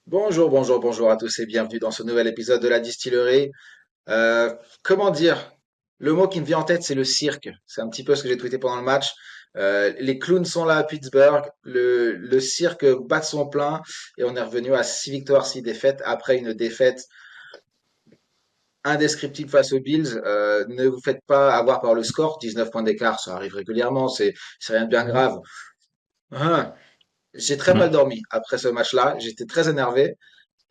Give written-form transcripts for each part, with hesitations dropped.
Bonjour à tous et bienvenue dans ce nouvel épisode de la distillerie. Comment dire? Le mot qui me vient en tête, c'est le cirque. C'est un petit peu ce que j'ai tweeté pendant le match. Les clowns sont là à Pittsburgh, le cirque bat son plein et on est revenu à 6 victoires, 6 défaites après une défaite indescriptible face aux Bills. Ne vous faites pas avoir par le score, 19 points d'écart, ça arrive régulièrement, c'est rien de bien grave. Hein. J'ai très mal Mm. dormi après ce match-là, j'étais très énervé.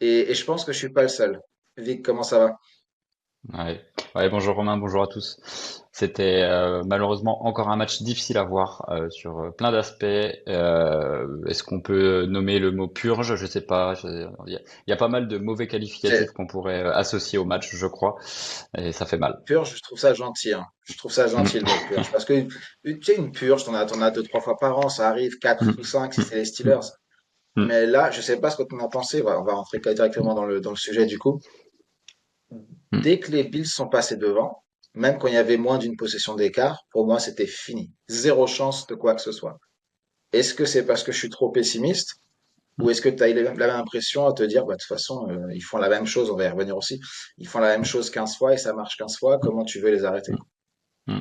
Et je pense que je suis pas le seul. Vic, comment ça va? Ouais. Ouais, bonjour Romain, bonjour à tous. C'était malheureusement encore un match difficile à voir sur plein d'aspects. Est-ce qu'on peut nommer le mot purge? Je sais pas. Il y a pas mal de mauvais qualificatifs C'est qu'on pourrait associer au match, je crois, et ça fait mal. purge, je trouve ça gentil, hein. Je trouve ça gentil le Mm. mot purge. Parce que tu sais, une purge, t'en as deux, trois fois par an, ça arrive quatre ou Mm. cinq si c'est les Mm. Steelers. Mm. Mais là, je sais pas ce que tu en as pensé. On va rentrer directement dans le sujet du coup. Mm. Dès que les Bills sont passés devant, même quand il y avait moins d'une possession d'écart, pour moi, c'était fini. Zéro chance de quoi que ce soit. Est-ce que c'est parce que je suis trop pessimiste? Ou est-ce que tu as eu la même impression à te dire, bah, de toute façon, ils font la même chose, on va y revenir aussi, ils font la même chose 15 fois et ça marche 15 fois, comment tu veux les arrêter? Mm. Mm.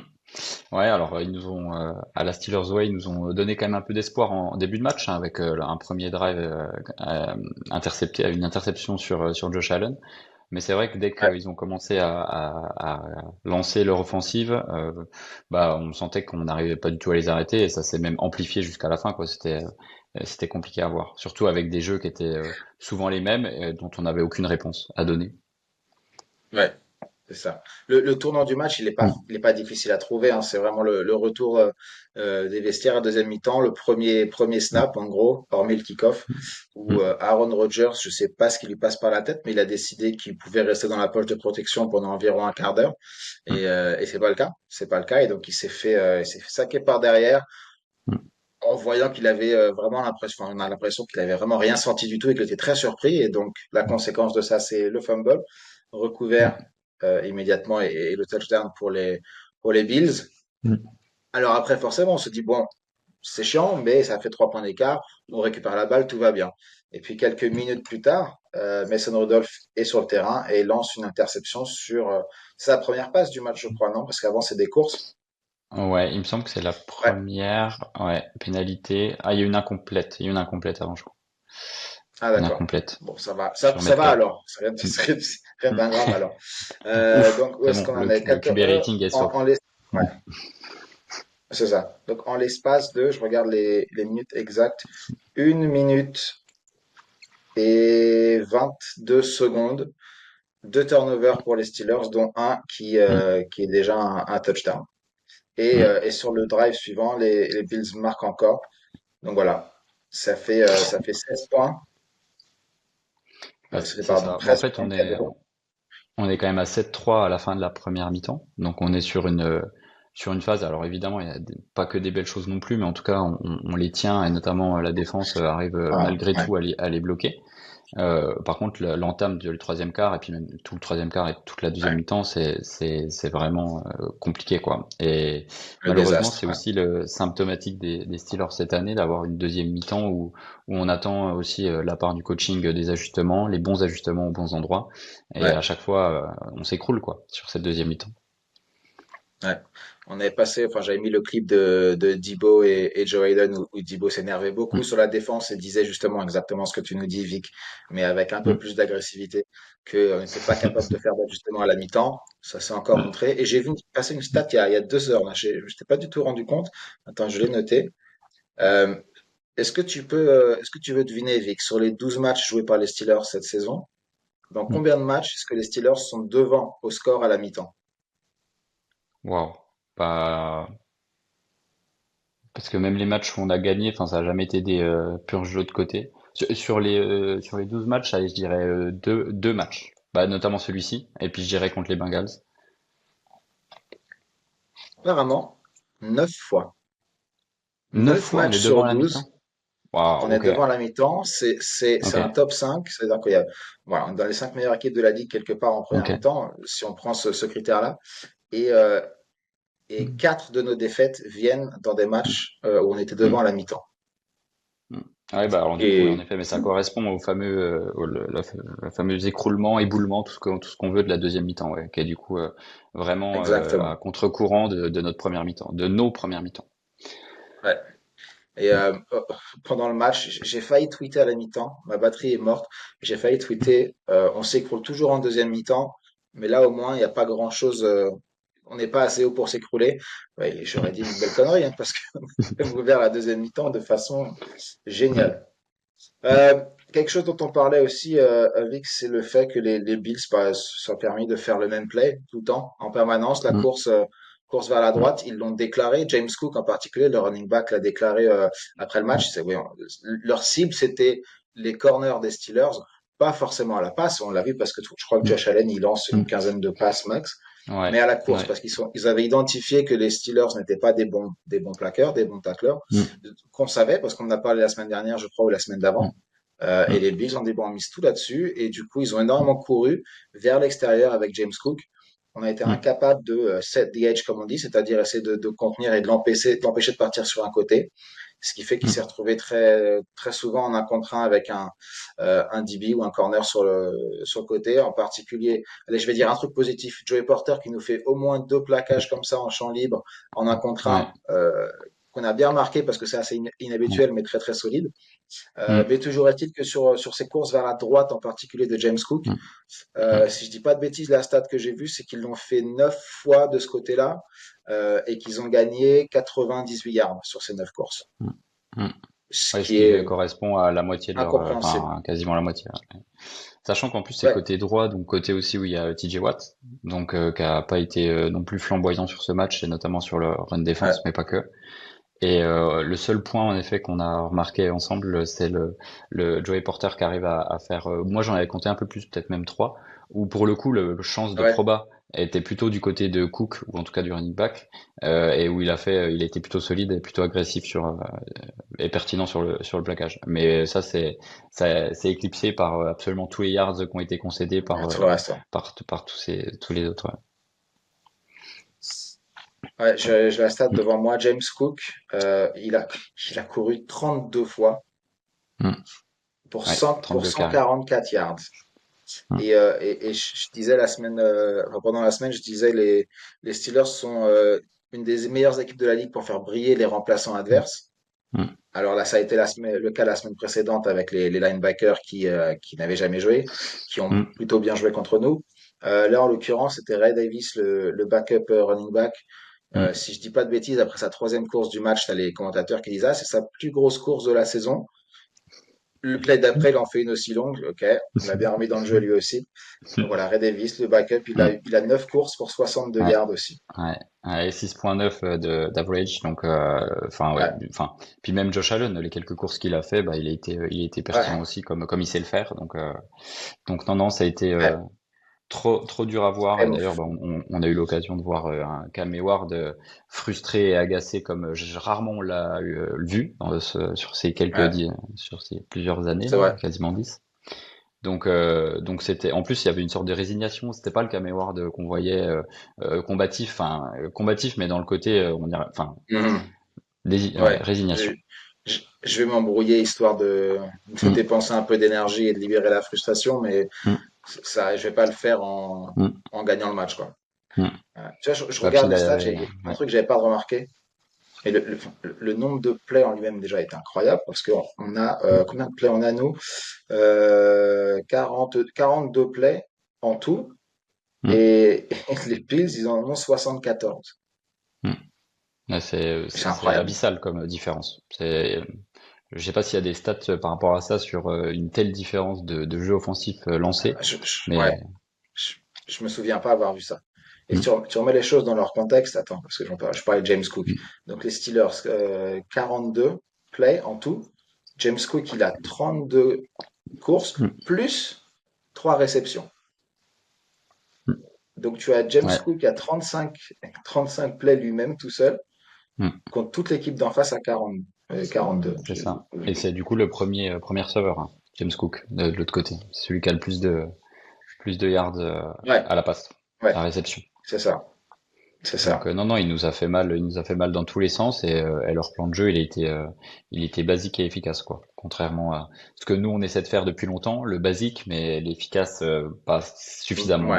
Ouais, alors ils nous ont à la Steelers Way, ils nous ont donné quand même un peu d'espoir en début de match, hein, avec un premier drive intercepté, une interception sur Josh Allen. Mais c'est vrai que dès Ouais, qu'ils ont commencé à lancer leur offensive, bah on sentait qu'on n'arrivait pas du tout à les arrêter et ça s'est même amplifié jusqu'à la fin, quoi. C'était compliqué à voir, surtout avec des jeux qui étaient souvent les mêmes et dont on n'avait aucune réponse à donner. ouais, c'est ça. Le tournant du match, Mm. il est pas difficile à trouver, hein. C'est vraiment le retour des vestiaires à deuxième mi-temps, le premier snap, en gros, hormis le kick-off, où Mm. Aaron Rodgers, je sais pas ce qui lui passe par la tête, mais il a décidé qu'il pouvait rester dans la poche de protection pendant environ un quart d'heure. Et c'est pas le cas. C'est pas le cas. Et donc, il s'est fait saquer par derrière. Mm. En voyant qu'il avait vraiment l'impression, enfin, on a l'impression qu'il avait vraiment rien senti du tout et qu'il était très surpris. Et donc, la conséquence de ça, c'est le fumble recouvert immédiatement et le touchdown pour les Bills. Mm. Alors après, forcément, on se dit, bon, c'est chiant, mais ça fait 3 points d'écart. On récupère la balle, tout va bien. Et puis, quelques minutes plus tard, Mason Rudolph est sur le terrain et lance une interception sur sa première passe du match, je crois, non? Parce qu'avant, c'est des courses. Ouais, il me semble que c'est la Ouais. première. Ouais, pénalité. Ah, il y a une incomplète. Il y a une incomplète avant, je crois. Ah, Une d'accord. incomplète Bon, ça va. sur Ça va Metcalf. alors. Mm. Rien Mm. d'un grave alors. Ouf, Donc, où c'est est-ce bon. qu'on en est? Le QB rating est sauf. Ouais, c'est ça. Donc, en l'espace de, je regarde les minutes exactes, 1 minute et 22 secondes, deux turnovers pour les Steelers, dont un Mm. qui est déjà un touchdown. Mm. Et sur le drive suivant, les Bills marquent encore. Donc voilà, ça fait 16 points. Bah, Ça fait, c'est pardon, ça. Bah, en 13 fait, points, 4-0. on est quand même à 7-3 à la fin de la première mi-temps. Donc on est sur une phase. Alors évidemment, il y a pas que des belles choses non plus, mais en tout cas, on les tient et notamment la défense arrive Ah, malgré ouais, tout à les bloquer. Par contre, l'entame du troisième quart et puis même tout le troisième quart et toute la deuxième ouais, mi-temps, c'est vraiment compliqué, quoi. Et le malheureusement, désastre. c'est Ouais. aussi le symptomatique des Steelers cette année d'avoir une deuxième mi-temps où on attend aussi la part du coaching des ajustements, les bons ajustements aux bons endroits. Et Ouais. à chaque fois, on s'écroule, quoi, sur cette deuxième mi-temps. Ouais. On est passé, enfin, j'avais mis le clip de Debo et Joe Hayden où Debo s'énervait beaucoup Mm, sur la défense et disait justement exactement ce que tu nous dis, Vic, mais avec un peu mm, plus d'agressivité, qu'on n'était pas capable de faire d'ajustement à la mi-temps. Ça s'est encore mm. montré. Et j'ai vu passer une stat il y a 2 heures, là. Je n'étais pas du tout rendu compte. Attends, je l'ai noté. Euh, est-ce que tu veux deviner, Vic, sur les 12 matchs joués par les Steelers cette saison, dans Mm. combien de matchs est-ce que les Steelers sont devant au score à la mi-temps? Waouh. Pas parce que même les matchs où on a gagné, enfin, ça a jamais été des purs jeux de côté. Sur les 12 matchs, allez, je dirais deux matchs. Bah, notamment celui-ci. Et puis je dirais contre les Bengals. Apparemment, 9 fois. 9 9 fois, on matchs est sur devant à la mi-temps. 12, Waouh, on est ok. devant la mi-temps. C'est Ok. un top 5. C'est-à-dire qu'il y a, voilà, on est dans les 5 meilleures équipes de la ligue quelque part en première Ok. mi-temps, si on prend ce critère-là. Et, et Mm, 4 de nos défaites viennent dans des matchs où on était devant mm, à la mi-temps. Mm. Ouais, bah alors du coup, oui, en Et effet, mais ça correspond au fameux, la fameuse écroulement, éboulement, tout ce qu'on veut de la deuxième mi-temps, ouais, qui est du coup vraiment à exactement. contre-courant de notre première mi-temps, de nos premières mi-temps. Ouais. Et Mm. pendant le match, j'ai failli tweeter à la mi-temps. Ma batterie est morte. J'ai failli tweeter. On s'écroule toujours en deuxième mi-temps, mais là au moins il n'y a pas grand-chose. On n'est pas assez haut pour s'écrouler. Ouais, j'aurais dit une belle connerie hein, parce que vous avez ouvert la deuxième mi-temps de façon Mm. géniale. Quelque chose dont on parlait aussi, Vic, c'est le fait que les Bills bah, se sont permis de faire le même play tout le temps, en permanence, la Mm. course vers la Mm. droite. Ils l'ont déclaré, James Cook en particulier, le running back l'a déclaré après le match. Oui, leur cible, c'était les corners des Steelers, pas forcément à la passe, on l'a vu parce que je crois que Mm. Josh Allen, il lance une Mm. quinzaine de passes max, mais Ouais, à la course, ouais. parce ils avaient identifié que les Steelers n'étaient pas des bons plaqueurs, des bons tacleurs, Mm. qu'on savait, parce qu'on en a parlé la semaine dernière, je crois, ou la semaine Mm. d'avant. Et les Bills ont mis tout là-dessus. Et du coup, ils ont énormément couru vers l'extérieur avec James Cook. On a été Mm. incapable de set the edge, comme on dit, c'est-à-dire essayer de contenir et de l'empêcher de partir sur un côté. Ce qui fait qu'il s'est Mm. retrouvé très souvent en un contre un avec un DB ou un corner sur le côté. En particulier, allez, je vais dire un truc positif. Joey Porter qui nous fait au moins 2 plaquages comme ça en champ libre, en un contre Ouais. un, qu'on a bien marqué parce que c'est assez Ouais. inhabituel, mais très très solide. Mm. Mais toujours est-il que sur ces courses vers la droite, en particulier de James Cook, Mm. Mm. si je dis pas de bêtises, la stat que j'ai vue, c'est qu'ils l'ont fait 9 fois de ce côté-là et qu'ils ont gagné 98 yards sur ces 9 courses, Mm. Mm. ce Ouais, ce qui qui est correspond à la moitié de leur, incompréhensible. enfin quasiment la moitié. Ouais. Sachant qu'en plus c'est Ouais, côté droit, donc côté aussi où il y a TJ Watt, donc qui a pas été non plus flamboyant sur ce match, et notamment sur le run défense, ouais, mais pas que. Et le seul point en effet qu'on a remarqué ensemble, c'est le Joey Porter qui arrive à faire. Moi j'en avais compté un peu plus, peut-être même trois. Où pour le coup le chance de ouais. proba était plutôt du côté de Cook ou en tout cas du running back, et où il a été plutôt solide et plutôt agressif et pertinent sur le plaquage. Mais ça c'est éclipsé par absolument tous les yards qui ont été concédés Ouais, tout le reste. Ouais. par tous les autres. Ouais, j'ai la stat Ouais. devant moi. James Cook, il a couru 32 fois Mm. Mm. Ouais, pour 32 carrés. 144 yards. Mm. Et je disais la semaine, enfin, pendant la semaine, je disais les Steelers sont une des meilleures équipes de la ligue pour faire briller les remplaçants adverses. Mm. Alors là, ça a été le cas la semaine précédente avec les linebackers qui n'avaient jamais joué, qui ont Mm. plutôt bien joué contre nous. Là, en l'occurrence, c'était Ray Davis, le backup running back. Mm. Si je dis pas de bêtises, après sa troisième course du match, t'as les commentateurs qui disent, ah, c'est sa plus grosse course de la saison. Le play d'après, il en fait une aussi longue. Ok, on l'a bien remis dans le jeu lui aussi. Donc voilà, Ray Davis, le backup, Mm. il a 9 courses pour 62 Ouais. yards aussi. Ouais, ouais, 6,9 de d'average, donc enfin ouais, Ouais, enfin puis même Josh Allen, les quelques courses qu'il a fait, bah il a été pertinent ouais, aussi comme il sait le faire, donc non non ça a été ouais. trop dur à voir, Et et d'ailleurs bah, on a eu l'occasion de voir un Cam Hayward frustré et agacé comme rarement on l'a vu sur ces ouais, sur ces plusieurs années c'est là, vrai. quasiment 10. Donc c'était en plus il y avait une sorte de résignation, c'était pas le Cam Hayward qu'on voyait combatif, enfin combatif, mais dans le côté on dirait, enfin Mhm. ouais, Ouais, résignation. je vais m'embrouiller histoire de Mm. dépenser un peu d'énergie et de libérer la frustration, mais Mm. ça, je vais pas le faire en gagnant le match, quoi. Mm. Tu vois, je Bah, puis regarde les stats et un ouais. truc que j'avais pas remarqué, et le nombre de plays en lui-même déjà est incroyable parce qu'on a combien de plays on a nous? 42 plays en tout Mm. et, et les Bills ils en ont 74. Mm. Ouais, c'est C'est c'est c'est incroyable. abyssal comme différence. Je sais pas s'il y a des stats par rapport à ça sur une telle différence de jeu offensif lancé, Ouais, mais je, je me souviens pas avoir vu ça. Et si mm. tu remets les choses dans leur contexte, attends, parce que je parlais de James Cook. Mm. Donc les Steelers, 42 plays en tout. James Cook, il a 32 courses Mm. plus 3 réceptions. Mm. Donc tu as James Ouais. Cook à 35 plays lui-même tout seul Mm. contre toute l'équipe d'en face à 42. C'est ça. Et c'est du coup le premier receveur, hein, James Cook, de l'autre côté. C'est celui qui a le plus de yards Ouais, à la passe, ouais, à la réception. c'est ça. C'est Donc ça. non, non, il nous a fait mal dans tous les sens et leur plan de jeu, il était basique et efficace quoi. Contrairement à ce que nous on essaie de faire depuis longtemps, le basique mais l'efficace pas Ouais. suffisamment.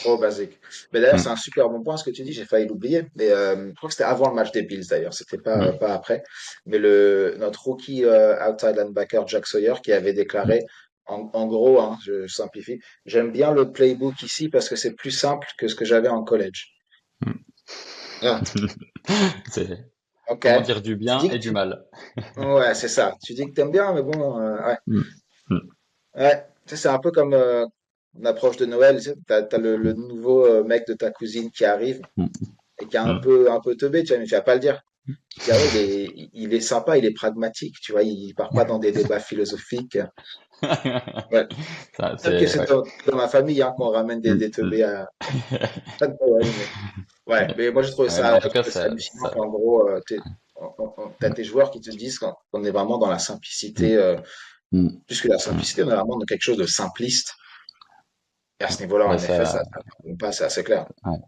Trop basique. Mais d'ailleurs, c'est Mm, un super bon point ce que tu dis, j'ai failli l'oublier. Mais je crois que c'était avant le match des Bills d'ailleurs, c'était mm, pas après. Mais notre rookie outside linebacker Jack Sawyer qui avait déclaré, en gros, hein, je simplifie, j'aime bien le playbook ici parce que c'est plus simple que ce que j'avais en college. mm. Ah, C'est ok. comment dire du Tu bien dis et que du mal. ouais, c'est ça. Tu dis que t'aimes bien, mais bon, ouais. Mm, mm, Ouais, tu sais, c'est un peu comme l'approche de Noël. Tu sais, t'as le nouveau mec de ta cousine qui arrive mm, et qui est mm. un peu teubé, tu vois, mais tu vas pas le dire. Tu dis, ah ouais, il est sympa, il est pragmatique, tu vois, il part pas dans des débats philosophiques. Ouais. Ça, Peut-être que c'est c'est ouais. dans ma famille hein, qu'on ramène Mm, des mm. teubés à Noël, mais ouais, mais moi Ouais, mais en j'ai tout cas, trouvé ça hallucinant qu'en gros, t'as tes joueurs qui te disent qu'on est vraiment dans la mm, simplicité, mm, plus que la mm. simplicité, on est vraiment dans quelque chose de simpliste. Et à ce niveau-là, Bah en effet, ça, ça fonctionne pas, c'est assez clair. ouais.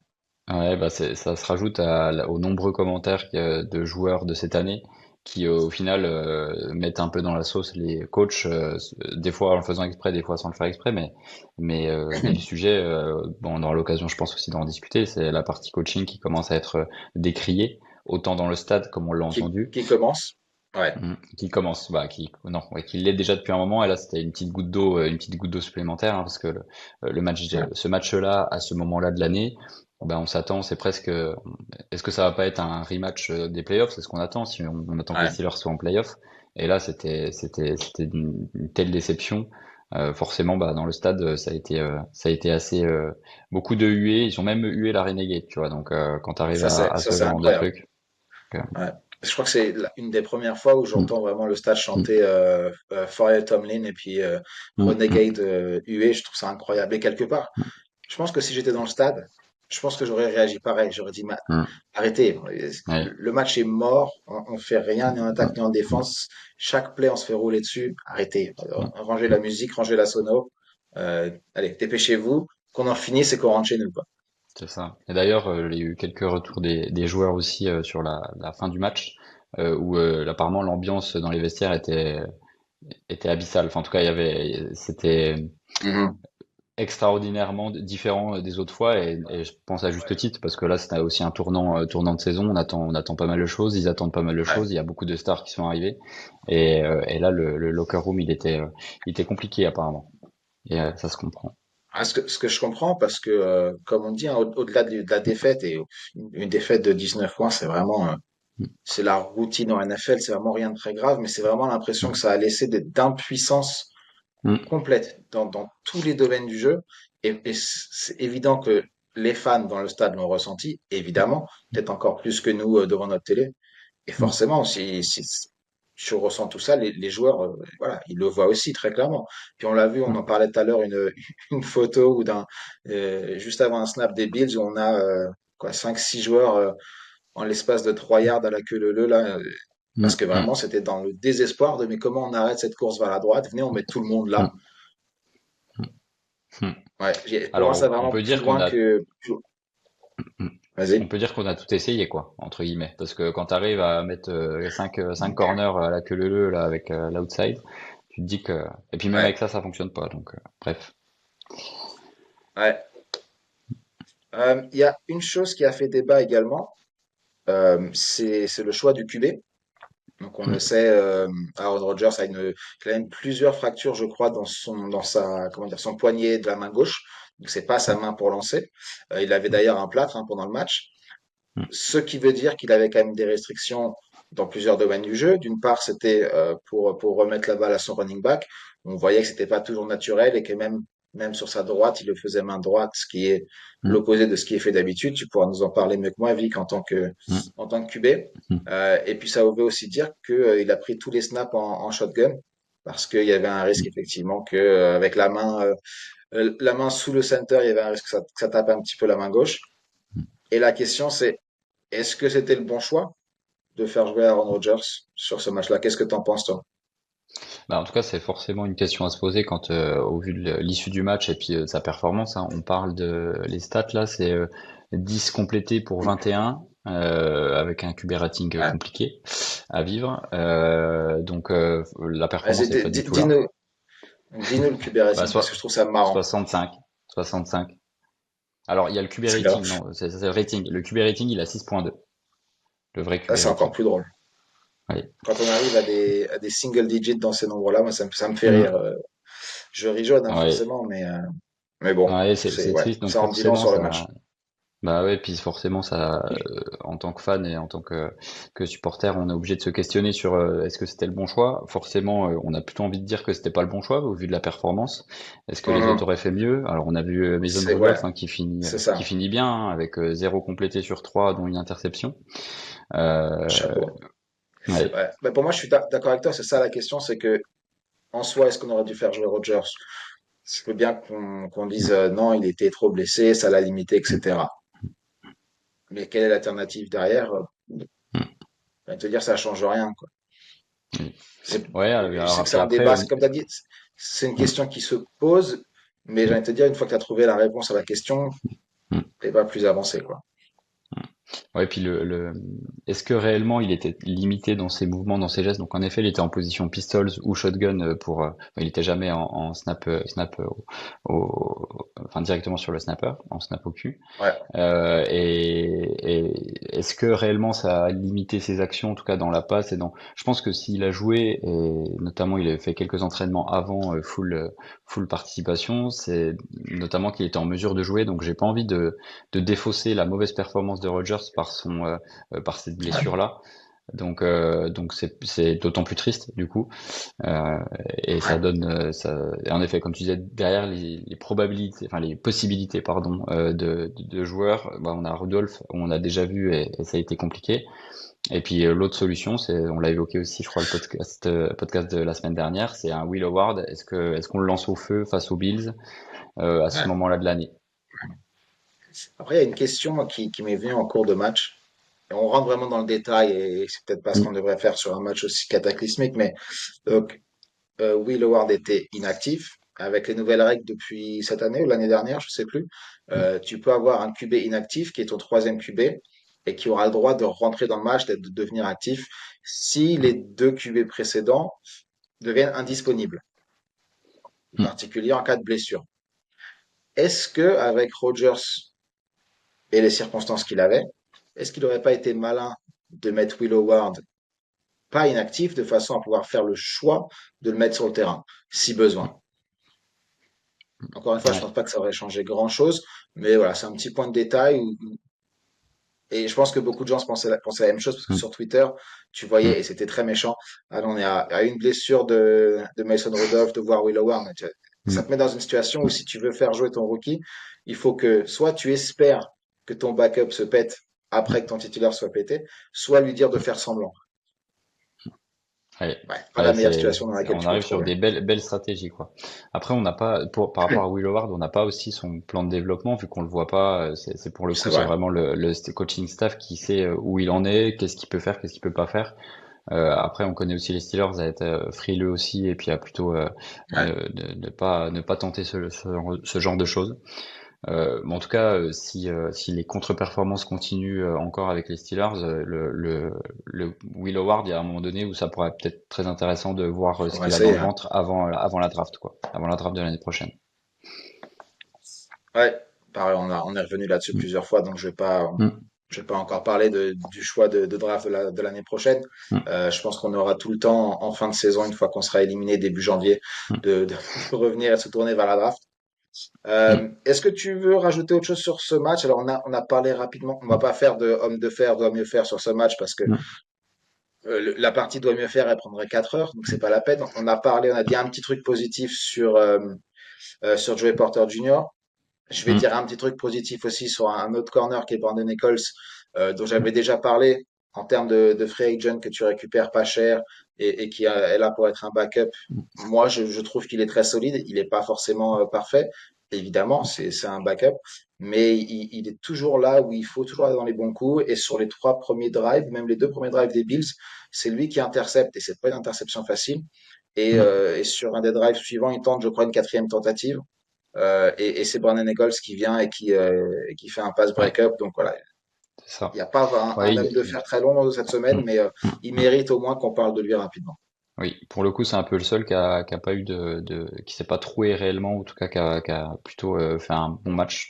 Ouais, bah ça se rajoute aux nombreux commentaires de joueurs de cette année qui, au final, mettent un peu dans la sauce les coachs, des fois en le faisant exprès, des fois sans le faire exprès, mais le sujet, bon, on aura l'occasion, je pense aussi d'en discuter, c'est la partie coaching qui commence à être décriée, autant dans le stade comme on l'a entendu, Qui commence? Ouais, qui commence, bah, qui, non, ouais, qui l'est déjà depuis un moment, et là c'était une petite goutte d'eau supplémentaire, hein, parce que ouais, ce match-là, à ce moment-là de l'année, bah, on s'attend, c'est presque, est-ce que ça va pas être un rematch des playoffs? C'est ce qu'on attend, si on attend que les ouais. Steelers soient en playoffs. Et là, c'était une telle déception. Forcément, bah, dans le stade, ça a été assez, beaucoup de huées. Ils ont même hué la Renegade, tu vois. Donc, quand tu arrives à Ça, ce c'est genre de incroyable. truc, Ouais. Je crois que c'est une des premières fois où mm, j'entends vraiment le stade mm, chanter Faria Tomlin et puis mm, mm, Renegade hué. Je trouve ça incroyable. Et quelque part, je pense que si j'étais dans le stade, je pense que j'aurais réagi pareil. J'aurais dit, mm, arrêtez, ouais, le match est mort, on fait rien, ni en attaque ni mm, en mm, défense. Chaque play, on se fait rouler dessus. Arrêtez, mm. rangez la musique, rangez la sono. Allez, dépêchez-vous. Qu'on en finisse et qu'on rentre chez nous, quoi. C'est ça. Et d'ailleurs, il y a eu quelques retours des joueurs aussi sur la fin du match, où apparemment l'ambiance dans les vestiaires était abyssale. Enfin, en tout cas, c'était Mhm. extraordinairement différent des autres fois, et je pense à juste titre parce que là, c'était aussi un tournant de saison. On attend pas mal de choses, ils attendent pas mal de Ouais. choses. Il y a beaucoup de stars qui sont arrivées, et là, le locker room, il était compliqué apparemment, et ça se comprend. Ah, ce que je comprends, parce que, comme on dit, hein, au-delà de la défaite, et une défaite de 19 points, c'est vraiment, Mm, c'est la routine en NFL, c'est vraiment rien de très grave, mais c'est vraiment l'impression que mm, ça a laissé d'impuissance mm, complète dans tous les domaines du jeu. Et c'est évident que les fans dans le stade l'ont ressenti, évidemment, peut-être encore plus que nous devant notre télé. Et mm, forcément, si tu ressens tout ça, les joueurs, voilà, ils le voient aussi très clairement. Puis on l'a vu, on en mm, parlait tout à l'heure, une photo ou juste avant un snap des Bills où on a quoi, 5-6 joueurs en l'espace de 3 yards à la queue leu leu, là, mm, parce que mm, vraiment, c'était dans le désespoir de mais comment on arrête cette course vers la droite? Venez, on met tout le monde là. mm, mm. Ouais, pour moi, ça Alors, va on vraiment peut plus dire loin que. mm, on Vas-y. peut dire qu'on a tout essayé, quoi, entre guillemets, parce que quand tu arrives à mettre cinq corners à la queue leu là avec l'outside, tu te dis que, et puis même Ouais, avec ça, ça fonctionne pas. Donc, bref. ouais. Il y a une chose qui a fait débat également, c'est le choix du QB. Donc on le Mm, sait, Aaron Rodgers a quand même plusieurs fractures, je crois, dans sa, comment dire, son poignet de la main gauche. Donc c'est pas sa main pour lancer. Il avait mm, d'ailleurs un plâtre hein, pendant le match. mm, Ce qui veut dire qu'il avait quand même des restrictions dans plusieurs domaines du jeu. D'une part, c'était pour remettre la balle à son running back. On voyait que c'était pas toujours naturel et que même sur sa droite, il le faisait main droite, ce qui est mm, l'opposé de ce qui est fait d'habitude. Tu pourras nous en parler mieux que moi, Vic, mm, en tant que QB. mm, Et puis ça veut aussi dire que il a pris tous les snaps en shotgun parce qu'il y avait un risque mm, effectivement que avec la main sous le center, il y avait un risque que ça tape un petit peu la main gauche. mm. Et la question c'est est-ce que c'était le bon choix de faire jouer Aaron Rodgers sur ce match-là? Qu'est-ce que t'en penses, toi? Bah, en tout cas, c'est forcément une question à se poser quand, au vu de l'issue du match et puis de sa performance, hein, on parle de les stats là, c'est 10 complétés pour 21, avec un QB rating Ouais. compliqué à vivre. Donc la Vas-y, performance n'est pas du tout là. dis-nous le QB Bah, rating parce que je trouve ça marrant. 65. 65. Alors, il y a le QB Parce que là, rating, non, c'est le rating. Le QB rating, il a 6.2. Le vrai QB là, c'est encore rating. plus drôle. Oui. Quand on arrive à des single digits dans ces nombres-là, moi, ça me fait rire. Mm. Je ris jaune, hein, Ouais. forcément, mais bon, Ouais, c'est, c'est ouais, triste. Donc ça en dit long forcément, sur le ça, match. bah ouais, puis forcément, ça, en tant que fan et en tant que supporter, on est obligé de se questionner sur est-ce que c'était le bon choix. Forcément, on a plutôt envie de dire que c'était pas le bon choix au vu de la performance. Est-ce que les autres Mhm. auraient fait mieux? Alors on a vu Mason C'est, ouais, Rudolph hein, c'est qui ça. finit bien hein, avec 0 complété sur 3 dont une interception. Euh, Chapeau. ouais. Ouais. Mais pour moi, je suis d'accord avec toi. C'est ça la question, c'est que en soi, est-ce qu'on aurait dû faire jouer Rodgers? Je veux bien qu'on dise non, il était trop blessé, ça l'a limité, Mm, etc. Mais quelle est l'alternative derrière? mm, Je vais te dire, ça change rien, quoi. mm. Ouais, Je sais que c'est puis un après, débat, comme tu as dit, c'est une mm, question qui se pose, mais j'ai mm, envie de te dire, une fois que tu as trouvé la réponse à la question, mm. t'es pas plus avancé, quoi. Ouais, puis est-ce que réellement il était limité dans ses mouvements, dans ses gestes? Donc en effet, il était en position pistols ou shotgun il était jamais en snap enfin directement sur le snapper, en snap au cul. Ouais, Et est-ce que réellement ça a limité ses actions, en tout cas dans la passe et dans. Je pense que s'il a joué et notamment il avait fait quelques entraînements avant full participation, c'est notamment qu'il était en mesure de jouer. Donc j'ai pas envie de défausser la mauvaise performance de Rodgers par cette blessure là. Donc c'est d'autant plus triste du coup. Euh, et ça ouais. donne, et en effet, comme tu disais, derrière les probabilités, enfin les possibilités, pardon, de joueurs, bah, on a Rudolph, on a déjà vu et ça a été compliqué. Et puis l'autre solution, c'est, on l'a évoqué aussi, je crois, le podcast de la semaine dernière, c'est un Will Howard. Est-ce qu'on le lance au feu face aux Bills à ce Ouais. moment-là de l'année? Après, il y a une question qui m'est venue en cours de match. Et on rentre vraiment dans le détail et c'est peut-être pas ce qu'on Mm, devrait faire sur un match aussi cataclysmique, mais donc, Will Howard était inactif. Avec les nouvelles règles depuis cette année ou l'année dernière, je sais plus, mm, tu peux avoir un QB inactif qui est ton troisième QB et qui aura le droit de rentrer dans le match, de devenir actif si les deux QB précédents deviennent indisponibles, en mm, particulier en cas de blessure. Est-ce que avec Rodgers et les circonstances qu'il avait, est-ce qu'il n'aurait pas été malin de mettre Will Howard pas inactif de façon à pouvoir faire le choix de le mettre sur le terrain si besoin? Encore une fois, je ouais. pense pas que ça aurait changé grand-chose, mais voilà, c'est un petit point de détail et je pense que beaucoup de gens pensaient la même chose parce que Mm, sur Twitter, tu voyais, et mm, c'était très méchant, ah non, on est à une blessure de Mason Rudolph, de voir Will Howard. Mais ça te mm. met dans une situation où si tu veux faire jouer ton rookie, il faut que soit tu espères que ton backup se pète après que ton titulaire soit pété, soit lui dire de faire semblant. Ouais, Ouais, pas la ouais, meilleure situation dans laquelle on tu peux te arrive sur trouver. des belles stratégies, quoi. Après, on n'a pas, par rapport à Will Howard, on n'a pas aussi son plan de développement, vu qu'on le voit pas. C'est pour le coup, C'est c'est vrai. vraiment le coaching staff qui sait où il en est, qu'est-ce qu'il peut faire, qu'est-ce qu'il peut pas faire. Après, on connaît aussi les Steelers à être frileux aussi, et puis à plutôt Ouais. ne pas tenter ce genre de choses. Mais en tout cas, si les contre-performances continuent encore avec les Steelers, le Will Howard, il y a un moment donné où ça pourrait être peut-être très intéressant de voir ce Faudra qu'il a dans essayer, le hein. ventre avant la draft, quoi, avant la draft de l'année prochaine. Ouais, pareil, on est revenu là-dessus Mm, plusieurs fois, donc mm, je vais pas encore parler du choix de draft de l'année prochaine. mm, Je pense qu'on aura tout le temps en fin de saison, une fois qu'on sera éliminé début janvier, mm, de revenir et de se tourner vers la draft. mm, Est-ce que tu veux rajouter autre chose sur ce match? Alors, on a parlé rapidement, on va mm, pas faire de homme de fer, doit mieux faire sur ce match parce que mm, la partie doit mieux faire, elle prendrait 4 heures, donc c'est pas la peine. On a parlé, on a dit un petit truc positif sur Joey Porter Jr. Je vais mm, dire un petit truc positif aussi sur un autre corner qui est Brandon Nichols, dont j'avais déjà parlé en termes de free agent que tu récupères pas cher et qui est là pour être un backup. mm, Moi, je trouve qu'il est très solide. Il n'est pas forcément parfait. Évidemment, c'est un backup, mais il est toujours là où il faut toujours aller dans les bons coups. Et sur les trois premiers drives, même les deux premiers drives des Bills, c'est lui qui intercepte et c'est pas une interception facile. mm, Et sur un des drives suivants, il tente, je crois, une quatrième tentative. et c'est Brandon Eagles qui vient et qui fait un pass Ouais, break-up. Donc voilà, c'est il n'y ça. a pas Ouais, un homme de fer très long cette semaine, mm, mais il mm. mérite au moins qu'on parle de lui rapidement. Oui, pour le coup, c'est un peu le seul qui a pas eu qui s'est pas troué réellement, ou en tout cas qui a plutôt fait un bon match.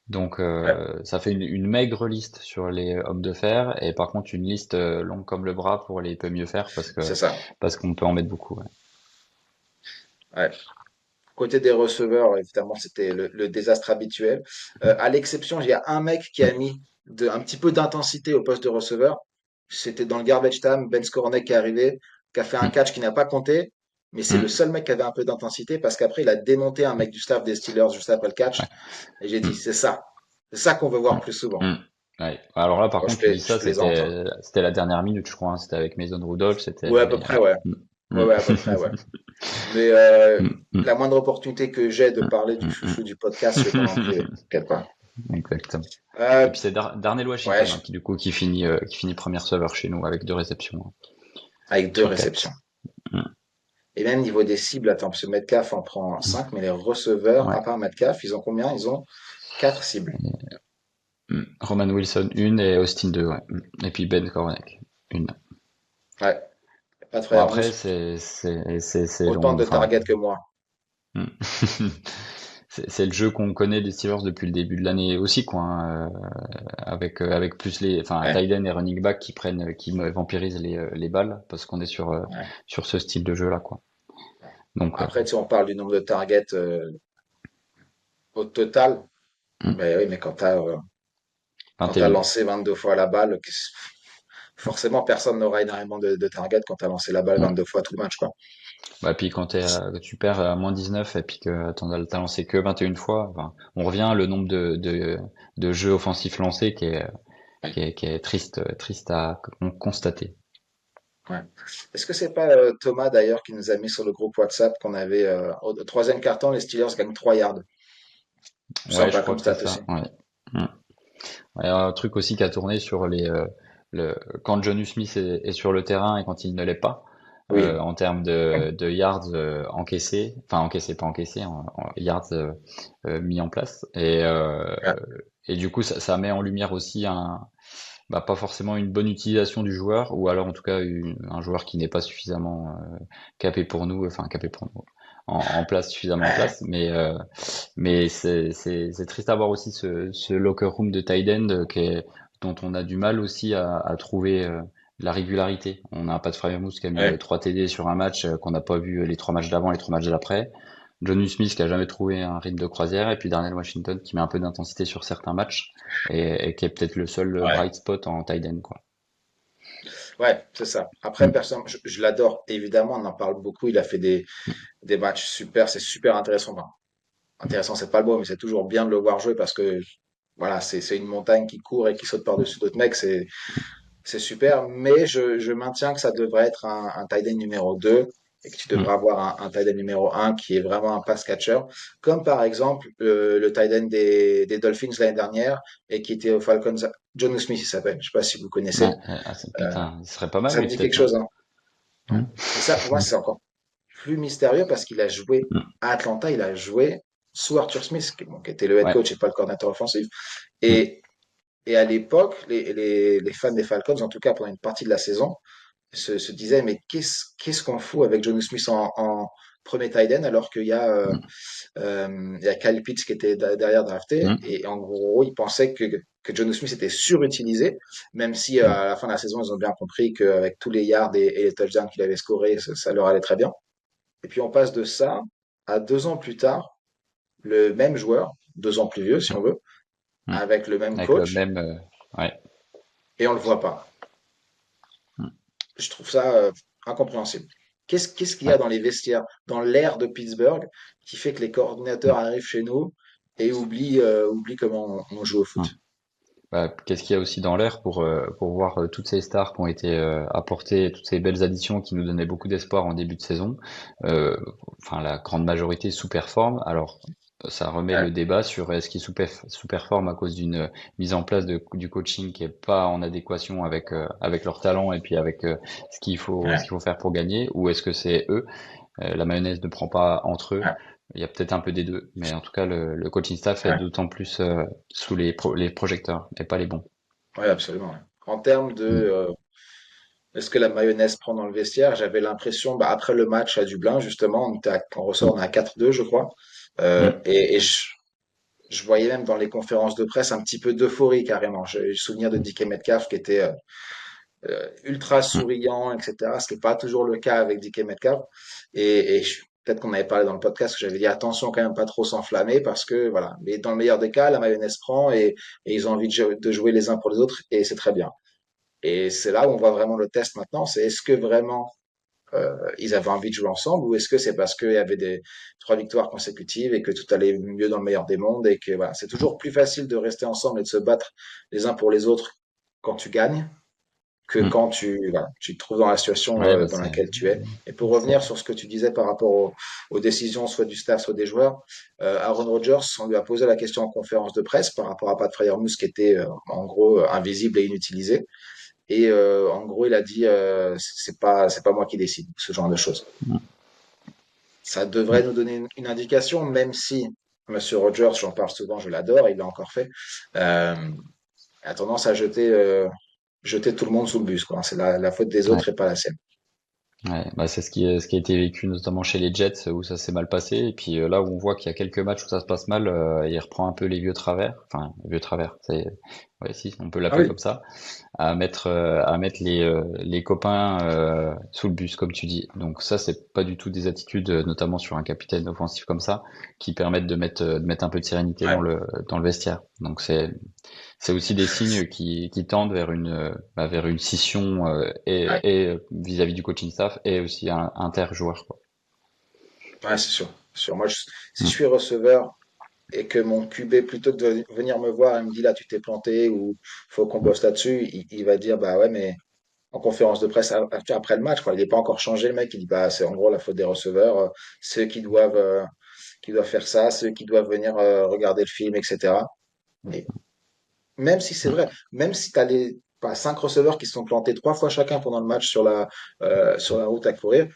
Donc Ouais, ça fait une maigre liste sur les hommes de fer, et par contre une liste longue comme le bras pour les peut mieux faire, c'est ça. parce qu'on peut en mettre beaucoup. Ouais. Ouais. Côté des receveurs, évidemment, c'était le désastre habituel. À l'exception, il y a un mec qui a mis un petit peu d'intensité au poste de receveur. C'était dans le garbage time, Ben Skowronek qui est arrivé, qui a fait un Mm, catch qui n'a pas compté, mais c'est le mm, seul mec qui avait un peu d'intensité parce qu'après, il a démonté un mec du staff des Steelers juste après le catch. ouais. Et j'ai dit, Mm, c'est ça. C'est ça qu'on veut voir mm, plus souvent. mm. Ouais. Alors là, par Bon, contre, tu dis je ça, plaisante, hein. c'était la dernière minute, je crois, hein. C'était avec Mason Rudolph, Ouais, à peu mais près, ouais. ouais. Mm, Ouais, mm. ouais, à peu près, ouais. Mais Mm, mm, la moindre opportunité que j'ai de parler du mm, chouchou mm. du podcast, je vais t'en en priver. T'inquiète pas. Exactement. Et Euh, puis c'est Darnell ouais, Washington, hein, qui finit premier receveur chez nous avec 2 réceptions, hein, avec deux sur réceptions. 4. Mm, Et même niveau des cibles, attends, parce que Metcalf en prend 5, mais les receveurs, ouais. à part Metcalf, ils ont combien? Ils ont 4 cibles. Roman Wilson, une, et Austin, deux, ouais. Et puis Ben Corneck, une. Ouais, pas de Bon, frère, après, c'est autant long, de enfin. targets que moi. Hmm. C'est le jeu qu'on connaît des Steelers depuis le début de l'année aussi, quoi, hein, avec plus enfin, Ouais, tight end et running back vampirisent les balles, parce qu'on est ouais. sur ce style de jeu-là, quoi. Donc, Après, si on parle du nombre de targets au total, hmm. ben oui, mais quand t'as 21. lancé 22 fois la balle, forcément, personne n'aura énormément de targets quand t'as lancé la balle Hmm. 22 fois tout le match, quoi. Bah, puis quand tu perds à -19 et puis que t'as lancé que 21 fois, enfin, on revient le nombre de jeux offensifs lancés qui est triste à constater. Ouais. Est-ce que c'est pas Thomas d'ailleurs qui nous a mis sur le groupe WhatsApp qu'on avait au troisième quart-temps, les Steelers gagnent 3 yards. Il me Ouais, semble je pas crois comme que c'est stat aussi. ça. Ouais. Hmm. Ouais, un truc aussi qui a tourné sur quand Jonnu Smith est sur le terrain et quand il ne l'est pas, Oui, en termes de yards encaissés, enfin encaissés, pas encaissés, yards mis en place. ouais, Et du coup, ça met en lumière aussi pas forcément une bonne utilisation du joueur, ou alors en tout cas un joueur qui n'est pas suffisamment capé pour nous, enfin capé pour nous, en place, suffisamment en ouais, place, mais c'est triste à voir aussi ce locker room de tight end dont on a du mal aussi à trouver de la régularité. On a Pat Freiermuth qui a mis ouais, 3 TD sur un match qu'on n'a pas vu les 3 matchs d'avant, les 3 matchs d'après. Johnny Smith qui a jamais trouvé un rythme de croisière, et puis Darnell Washington qui met un peu d'intensité sur certains matchs, et qui est peut-être le seul ouais, bright spot en tight end, quoi. ouais, c'est ça. Après, Mm, personne, je l'adore, évidemment, on en parle beaucoup. Il a fait des matchs super, c'est super intéressant. Enfin, intéressant, c'est pas le mot, mais c'est toujours bien de le voir jouer parce que, voilà, c'est une montagne qui court et qui saute par-dessus d'autres mecs, c'est super. Mais je maintiens que ça devrait être un tight end numéro 2 et que tu devrais mm, avoir un tight end numéro un qui est vraiment un pass catcher. Comme par exemple le tight end des Dolphins l'année dernière et qui était aux Falcons. John Smith, il s'appelle. Je sais pas si vous ouais, connaissez. Euh, putain, il serait pas mal, Ça me lui, dit quelque peut-être, hein. chose, hein. Ouais. Mm, Et ça, pour moi, c'est encore plus mystérieux parce qu'il a joué mm, à Atlanta, il a joué sous Arthur Smith, bon, qui était le head ouais, coach et pas le coordinateur offensif. mm, Et, et à l'époque, les fans des Falcons, en tout cas pendant une partie de la saison, se disaient, mais qu'est-ce qu'on fout avec John Smith en premier tight end alors qu'il y a Kyle Pitts qui était derrière drafté mm, et en gros ils pensaient que John Smith était surutilisé, même si mm. à la fin de la saison ils ont bien compris qu'avec tous les yards et les touchdowns qu'il avait scorés ça leur allait très bien. Et puis on passe de ça à 2 ans plus tard, le même joueur, 2 ans plus vieux si on veut, Mm. avec le même Avec le coach, même, ouais. et on le voit pas. Mm. Je trouve ça incompréhensible. Qu'est-ce qu'il y a Ouais. dans les vestiaires, dans l'air de Pittsburgh, qui fait que les coordinateurs Mm. arrivent chez nous et oublient comment on joue au Mm. foot? Qu'est-ce qu'il y a aussi dans l'air pour voir toutes ces stars qui ont été apportées, toutes ces belles additions qui nous donnaient beaucoup d'espoir en début de saison. Euh, enfin, la grande majorité sous-performe. Alors, ça remet Ouais, le débat sur est-ce qu'ils sous-performent à cause d'une mise en place du coaching qui est pas en adéquation avec leur talent, et puis avec ce ouais, qu'il faut faire pour gagner, ou est-ce que c'est eux, la mayonnaise ne prend pas entre eux, ouais. Il y a peut-être un peu des deux, mais en tout cas, le coaching staff est Ouais, d'autant plus sous les projecteurs et pas les bons. ouais, absolument. Ouais. En termes de Mm. est-ce que la mayonnaise prend dans le vestiaire, j'avais l'impression, bah, après le match à Dublin, justement, on ressort, on est à 4-2, je crois. Mm. Et je voyais même dans les conférences de presse un petit peu d'euphorie carrément. J'ai le souvenir de Mm. DK Metcalf qui était ultra Mm. souriant, etc. Ce qui n'est pas toujours le cas avec DK Metcalf. Peut-être qu'on avait parlé dans le podcast que j'avais dit attention quand même pas trop s'enflammer parce que voilà. Mais dans le meilleur des cas, la mayonnaise prend et ils ont envie de jouer les uns pour les autres et c'est très bien. Et c'est là où on voit vraiment le test maintenant. C'est est-ce que vraiment ils avaient envie de jouer ensemble ou est-ce que c'est parce qu'il y avait des 3 victoires consécutives et que tout allait mieux dans le meilleur des mondes et que voilà, c'est toujours plus facile de rester ensemble et de se battre les uns pour les autres quand tu gagnes que Mm. quand voilà, tu te trouves dans la situation Ouais, bah dans laquelle tu es. Et pour c'est- revenir sur ce que tu disais par rapport aux décisions soit du staff, soit des joueurs, Aaron Rodgers, on lui a posé la question en conférence de presse par rapport à Pat Freiermuth qui était en gros invisible et inutilisé. Et en gros, il a dit c'est pas moi qui décide, ce genre de choses. Mm. Ça devrait Mm. nous donner une indication, même si Monsieur Rogers, j'en parle souvent, je l'adore, il l'a encore fait, euh, a tendance à jeter tout le monde sous le bus, quoi. C'est la faute des Ouais. autres et pas la sienne. Ouais, bah c'est ce qui a été vécu notamment chez les Jets où ça s'est mal passé et puis là où on voit qu'il y a quelques matchs où ça se passe mal, il reprend un peu les vieux travers, enfin vieux travers, c'est ouais si on peut Ah l'appeler oui, comme ça, à mettre les copains sous le bus comme tu dis. Donc ça c'est pas du tout des attitudes notamment sur un capitaine offensif comme ça qui permettent de mettre un peu de sérénité ouais, dans le vestiaire. Donc c'est aussi des signes qui tendent vers une scission ouais, et vis-à-vis du coaching staff et aussi inter-joueur, quoi. ouais, c'est sûr. Moi, si je Mm. suis receveur et que mon QB, plutôt que de venir me voir et me dit là, tu t'es planté ou faut qu'on bosse là-dessus, il va dire bah ouais, mais en conférence de presse après le match, quoi. Il n'est pas encore changé, le mec. Il dit, bah, c'est en gros la faute des receveurs, ceux qui doivent faire ça, ceux qui doivent venir regarder le film, etc. Mais même si c'est Mm. vrai, même si tu as les pas, 5 receveurs qui se sont plantés 3 fois chacun pendant le match sur la route à courir,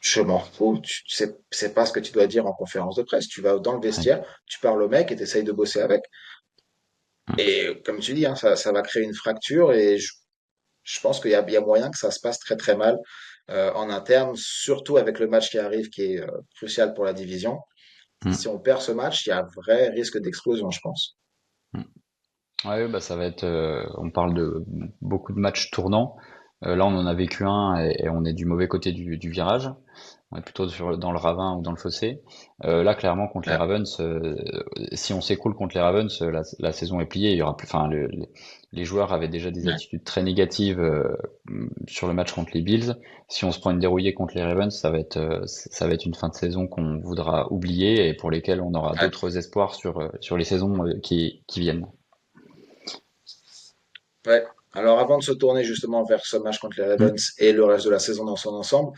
je m'en fous. C'est pas ce que tu dois dire en conférence de presse. Tu vas dans le Ouais. vestiaire, tu parles au mec et tu essayes de bosser avec. Mm. Et comme tu dis, hein, ça va créer une fracture et je pense qu'il y a moyen que ça se passe très très mal en interne, surtout avec le match qui arrive qui est crucial pour la division. Si Mm. on perd ce match, il y a un vrai risque d'explosion, je pense. Mm. Ouais, bah ça va être. On parle de beaucoup de matchs tournants. Là, on en a vécu un et on est du mauvais côté du virage. On est plutôt dans le ravin ou dans le fossé. Là, clairement, contre les Ouais, Ravens, si on s'écroule contre les Ravens, la saison est pliée. Il y aura plus. Enfin, les joueurs avaient déjà des ouais. attitudes très négatives sur le match contre les Bills. Si on se prend une dérouillée contre les Ravens, ça va être une fin de saison qu'on voudra oublier et pour lesquelles on aura Ouais. d'autres espoirs sur les saisons qui viennent. Ouais. Alors avant de se tourner justement vers ce match contre les Mm. Ravens et le reste de la saison dans son ensemble,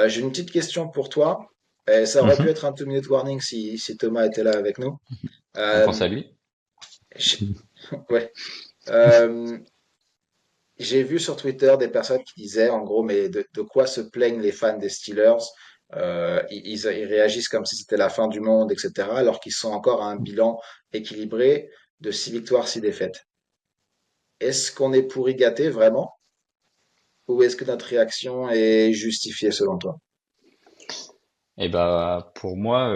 j'ai une petite question pour toi. Et ça aurait pu Mhm. être un 2 minute warning si Thomas était là avec nous. On pense Euh, à lui. j'ai- ouais. Euh, J'ai vu sur Twitter des personnes qui disaient, en gros, mais de quoi se plaignent les fans des Steelers? Ils réagissent comme si c'était la fin du monde, etc., alors qu'ils sont encore à un bilan équilibré de 6 victoires, 6 défaites. Est-ce qu'on est pourri gâté vraiment? Ou est-ce que notre réaction est justifiée selon toi? Et bah pour moi,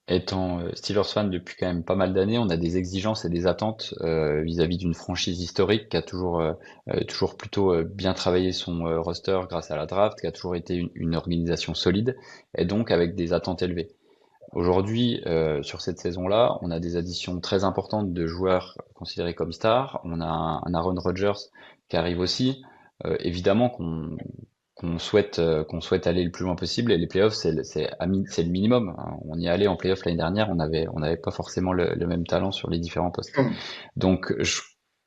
étant Steelers fan depuis quand même pas mal d'années, on a des exigences et des attentes vis-à-vis d'une franchise historique qui a toujours plutôt bien travaillé son roster grâce à la draft, qui a toujours été une organisation solide et donc avec des attentes élevées. Aujourd'hui, sur cette saison-là, on a des additions très importantes de joueurs considérés comme stars. On a un Aaron Rodgers qui arrive aussi. Évidemment qu'on souhaite aller le plus loin possible et les playoffs c'est le minimum, hein. On y allait en playoffs l'année dernière, on n'avait pas forcément le même talent sur les différents postes. Donc je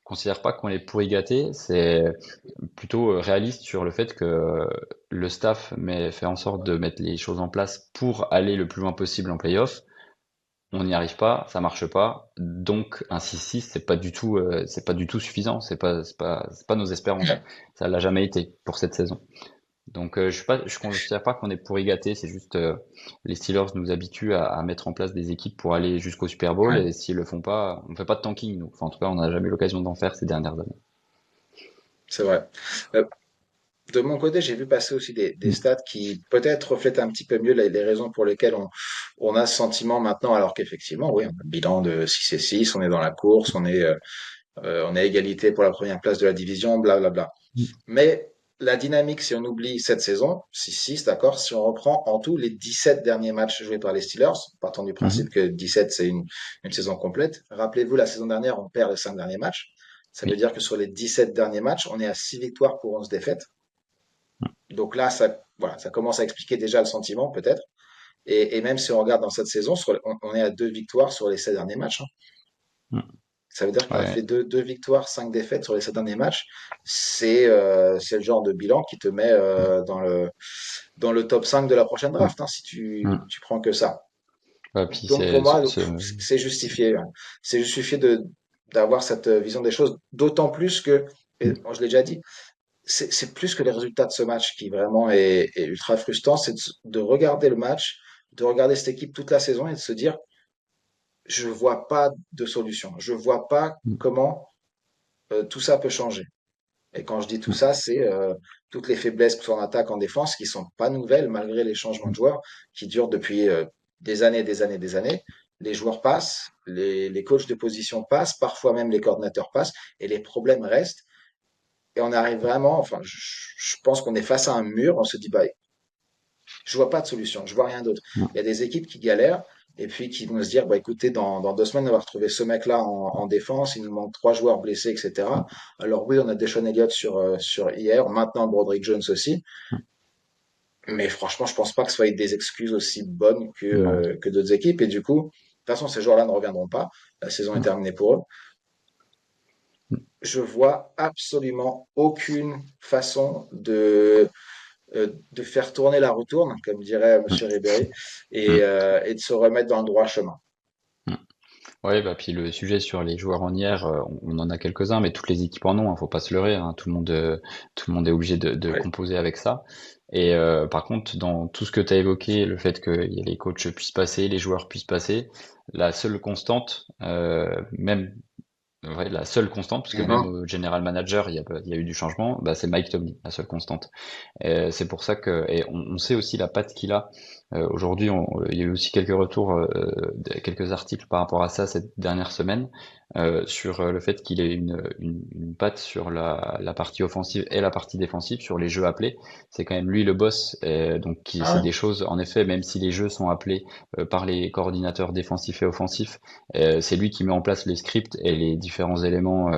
considère pas qu'on est pourri gâté, c'est plutôt réaliste sur le fait que le staff fait en sorte de mettre les choses en place pour aller le plus loin possible en playoff. On n'y arrive pas, ça marche pas, donc un 6-6 c'est pas du tout suffisant, c'est pas nos espérances, ça l'a jamais été pour cette saison. Donc je considère pas qu'on est pourri gâté, c'est juste les Steelers nous habituent à mettre en place des équipes pour aller jusqu'au Super Bowl Ouais, et s'ils le font pas, on fait pas de tanking nous. Enfin en tout cas, on n'a jamais eu l'occasion d'en faire ces dernières années. c'est vrai. Euh, de mon côté, j'ai vu passer aussi des Mm. stats qui peut-être reflètent un petit peu mieux les raisons pour lesquelles on a ce sentiment maintenant, alors qu'effectivement, oui, on a un bilan de 6-6, on est dans la course, on est à égalité pour la première place de la division, blablabla. Mm. Mais la dynamique, si on oublie cette saison, 6-6, d'accord, si on reprend en tout les 17 derniers matchs joués par les Steelers, partant du principe Mhm. que 17, c'est une saison complète. Rappelez-vous, la saison dernière, on perd les 5 derniers matchs. Ça veut Oui. dire que sur les 17 derniers matchs, on est à 6 victoires pour 11 défaites. Donc là, voilà, ça commence à expliquer déjà le sentiment, peut-être. Et même si on regarde dans cette saison, on est à 2 victoires sur les 7 derniers matchs, hein. Mm. Ça veut dire qu'on a Ouais. fait deux victoires, 5 défaites sur les 7 derniers matchs. C'est le genre de bilan qui te met dans le top 5 de la prochaine Mm. draft, hein, si tu, Mm. tu prends que ça. Ouais, puis Donc pour moi, c'est c'est justifié, hein. C'est justifié d'avoir cette vision des choses, d'autant plus que, et mm. je l'ai déjà dit, c'est plus que les résultats de ce match qui vraiment est ultra frustrant, c'est de regarder le match, de regarder cette équipe toute la saison et de se dire, je vois pas de solution. Je vois pas Mm. comment tout ça peut changer. Et quand je dis tout Mm. ça, c'est toutes les faiblesses, que ce soit en attaque, en défense, qui sont pas nouvelles malgré les changements de joueurs qui durent depuis des années, des années, des années. Les joueurs passent, les coachs de position passent, parfois même les coordinateurs passent, et les problèmes restent. Et on arrive vraiment, enfin, je pense qu'on est face à un mur, on se dit, bah, je vois pas de solution, je vois rien d'autre. Mm. Il y a des équipes qui galèrent et puis qui vont se dire, bah écoutez, dans 2 semaines, on va retrouver ce mec-là en défense, il nous manque 3 joueurs blessés, etc. Alors oui, on a Deshaun Elliott sur hier, maintenant Broderick Jones aussi, mais franchement, je pense pas que ce soit des excuses aussi bonnes que, Non. que d'autres équipes. Et du coup, de toute façon, ces joueurs-là ne reviendront pas. La saison est Mm. terminée pour eux. Mm. Je vois absolument aucune façon de faire tourner la retourne, comme dirait Monsieur Ribéry, Mm. et de se remettre dans le droit chemin. Mm. Ouais, bah puis le sujet sur les joueurs en hier, on en a quelques-uns, mais toutes les équipes en ont, hein, faut pas se leurrer, hein, tout le monde est obligé de Ouais. composer avec ça. Et par contre, dans tout ce que tu as évoqué, le fait que les coachs puissent passer, les joueurs puissent passer, la seule constante, même ouais, la seule constante, parce que même Mhm. au general manager, il y a eu du changement, bah, c'est Mike Tomlin, la seule constante. C'est pour ça que, et on sait aussi la patte qu'il a. Aujourd'hui, il y a eu aussi quelques retours, quelques articles par rapport à ça cette dernière semaine, sur le fait qu'il ait une patte sur la partie offensive et la partie défensive, sur les jeux appelés. C'est quand même lui le boss, donc Ah c'est ouais. des choses, en effet, même si les jeux sont appelés par les coordinateurs défensifs et offensifs, c'est lui qui met en place les scripts et les différents éléments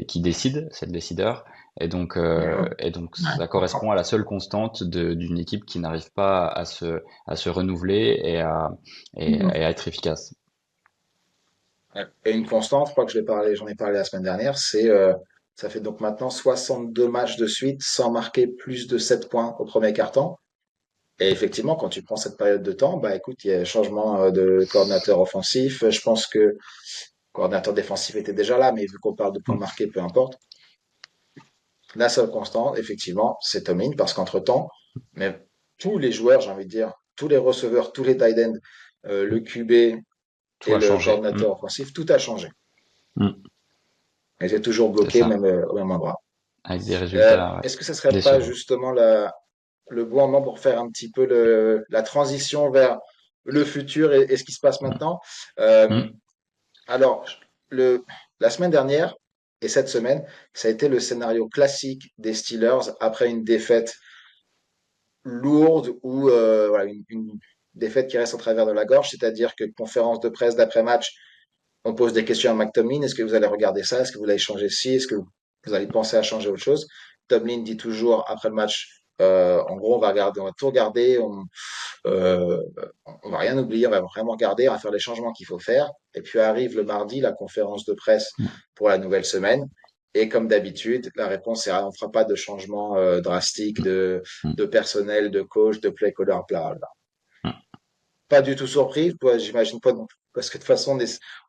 qui décident, c'est le décideur. Mhm. Et donc Ouais, ça je comprends. correspond à la seule constante d'une équipe qui n'arrive pas à se renouveler Mhm. et à être efficace. Ouais. Et une constante, je crois que j'en ai parlé la semaine dernière, ça fait donc maintenant 62 matchs de suite sans marquer plus de 7 points au premier quart-temps. Et effectivement, quand tu prends cette période de temps, bah écoute, il y a changement de coordinateur offensif. Je pense que le coordinateur défensif était déjà là, mais vu qu'on parle de points Mm. marqués, peu importe. La seule constante, effectivement, c'est Tomlin, parce qu'entre-temps, mais tous les joueurs, j'ai envie de dire, tous les receveurs, tous les tight ends, le Mm. QB Tout et a le changé. coordinateur offensif, tout a changé. Mm. Ils étaient toujours C'est bloqués ça, au même endroit. avec des résultats ouais, Est-ce que ce serait pas décevants. justement le bon moment pour faire un petit peu la transition vers le futur et ce qui se passe Mm. maintenant? Euh, Mm. alors, le, la semaine dernière et cette semaine, ça a été le scénario classique des Steelers après une défaite lourde ou voilà, une défaite qui reste en travers de la gorge, c'est-à-dire que conférence de presse d'après-match, on pose des questions à McTomlin, est-ce que vous allez regarder ça, est-ce que vous allez changer ci, est-ce que vous allez penser à changer autre chose? Tomlin dit toujours après le match, en gros, on va regarder, on va tout regarder, euh, on va rien oublier, on va vraiment regarder, on va faire les changements qu'il faut faire. Et puis arrive le mardi, la conférence de presse Mm. pour la nouvelle semaine. Et comme d'habitude, la réponse est, ah, on ne fera pas de changement drastique de Mm. personnel, de coach, de play caller, bla, bla. Mm. Pas du tout surpris, toi, j'imagine pas non plus. Parce que de toute façon,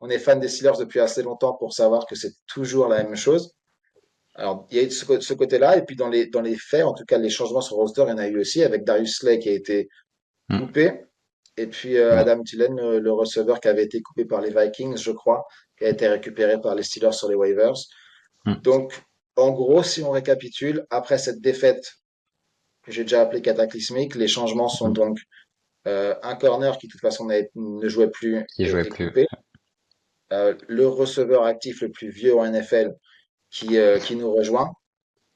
on est fan des Steelers depuis assez longtemps pour savoir que c'est toujours la même chose. Alors, il y a eu ce côté-là, et puis dans les faits, en tout cas, les changements sur le roster, il y en a eu aussi, avec Darius Slay qui a été Mm. coupé, et puis Ouais. Adam Thielen, le receveur qui avait été coupé par les Vikings, je crois, qui a été récupéré par les Steelers sur les waivers. Mm. Donc, en gros, si on récapitule, après cette défaite que j'ai déjà appelée cataclysmique, les changements sont Mm. donc un corner qui, de toute façon, ne jouait plus, a Qui jouait été plus. coupé, le receveur actif le plus vieux en NFL qui nous rejoint,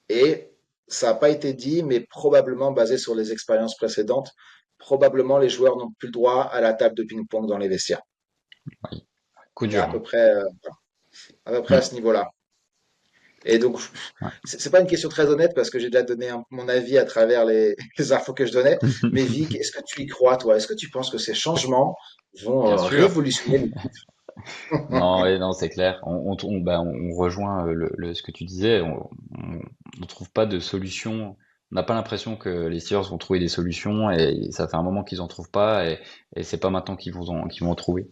et ça n'a pas été dit, mais probablement basé sur les expériences précédentes, probablement les joueurs n'ont plus le droit à la table de ping-pong dans les vestiaires. Oui. Coup On est dur, hein. à peu près à Mm. ce niveau-là. Et donc, Ouais. c'est pas une question très honnête parce que j'ai déjà donné mon avis à travers les infos que je donnais. Mais Vic, est-ce que tu y crois, toi? Est-ce que tu penses que ces changements vont Bien sûr. révolutionner l'équipe? Non, ouais, non, c'est clair. Bah, on rejoint ce que tu disais. On trouve pas de solution. On n'a pas l'impression que les Steelers vont trouver des solutions et ça fait un moment qu'ils en trouvent pas et c'est pas maintenant qu'ils vont en trouver.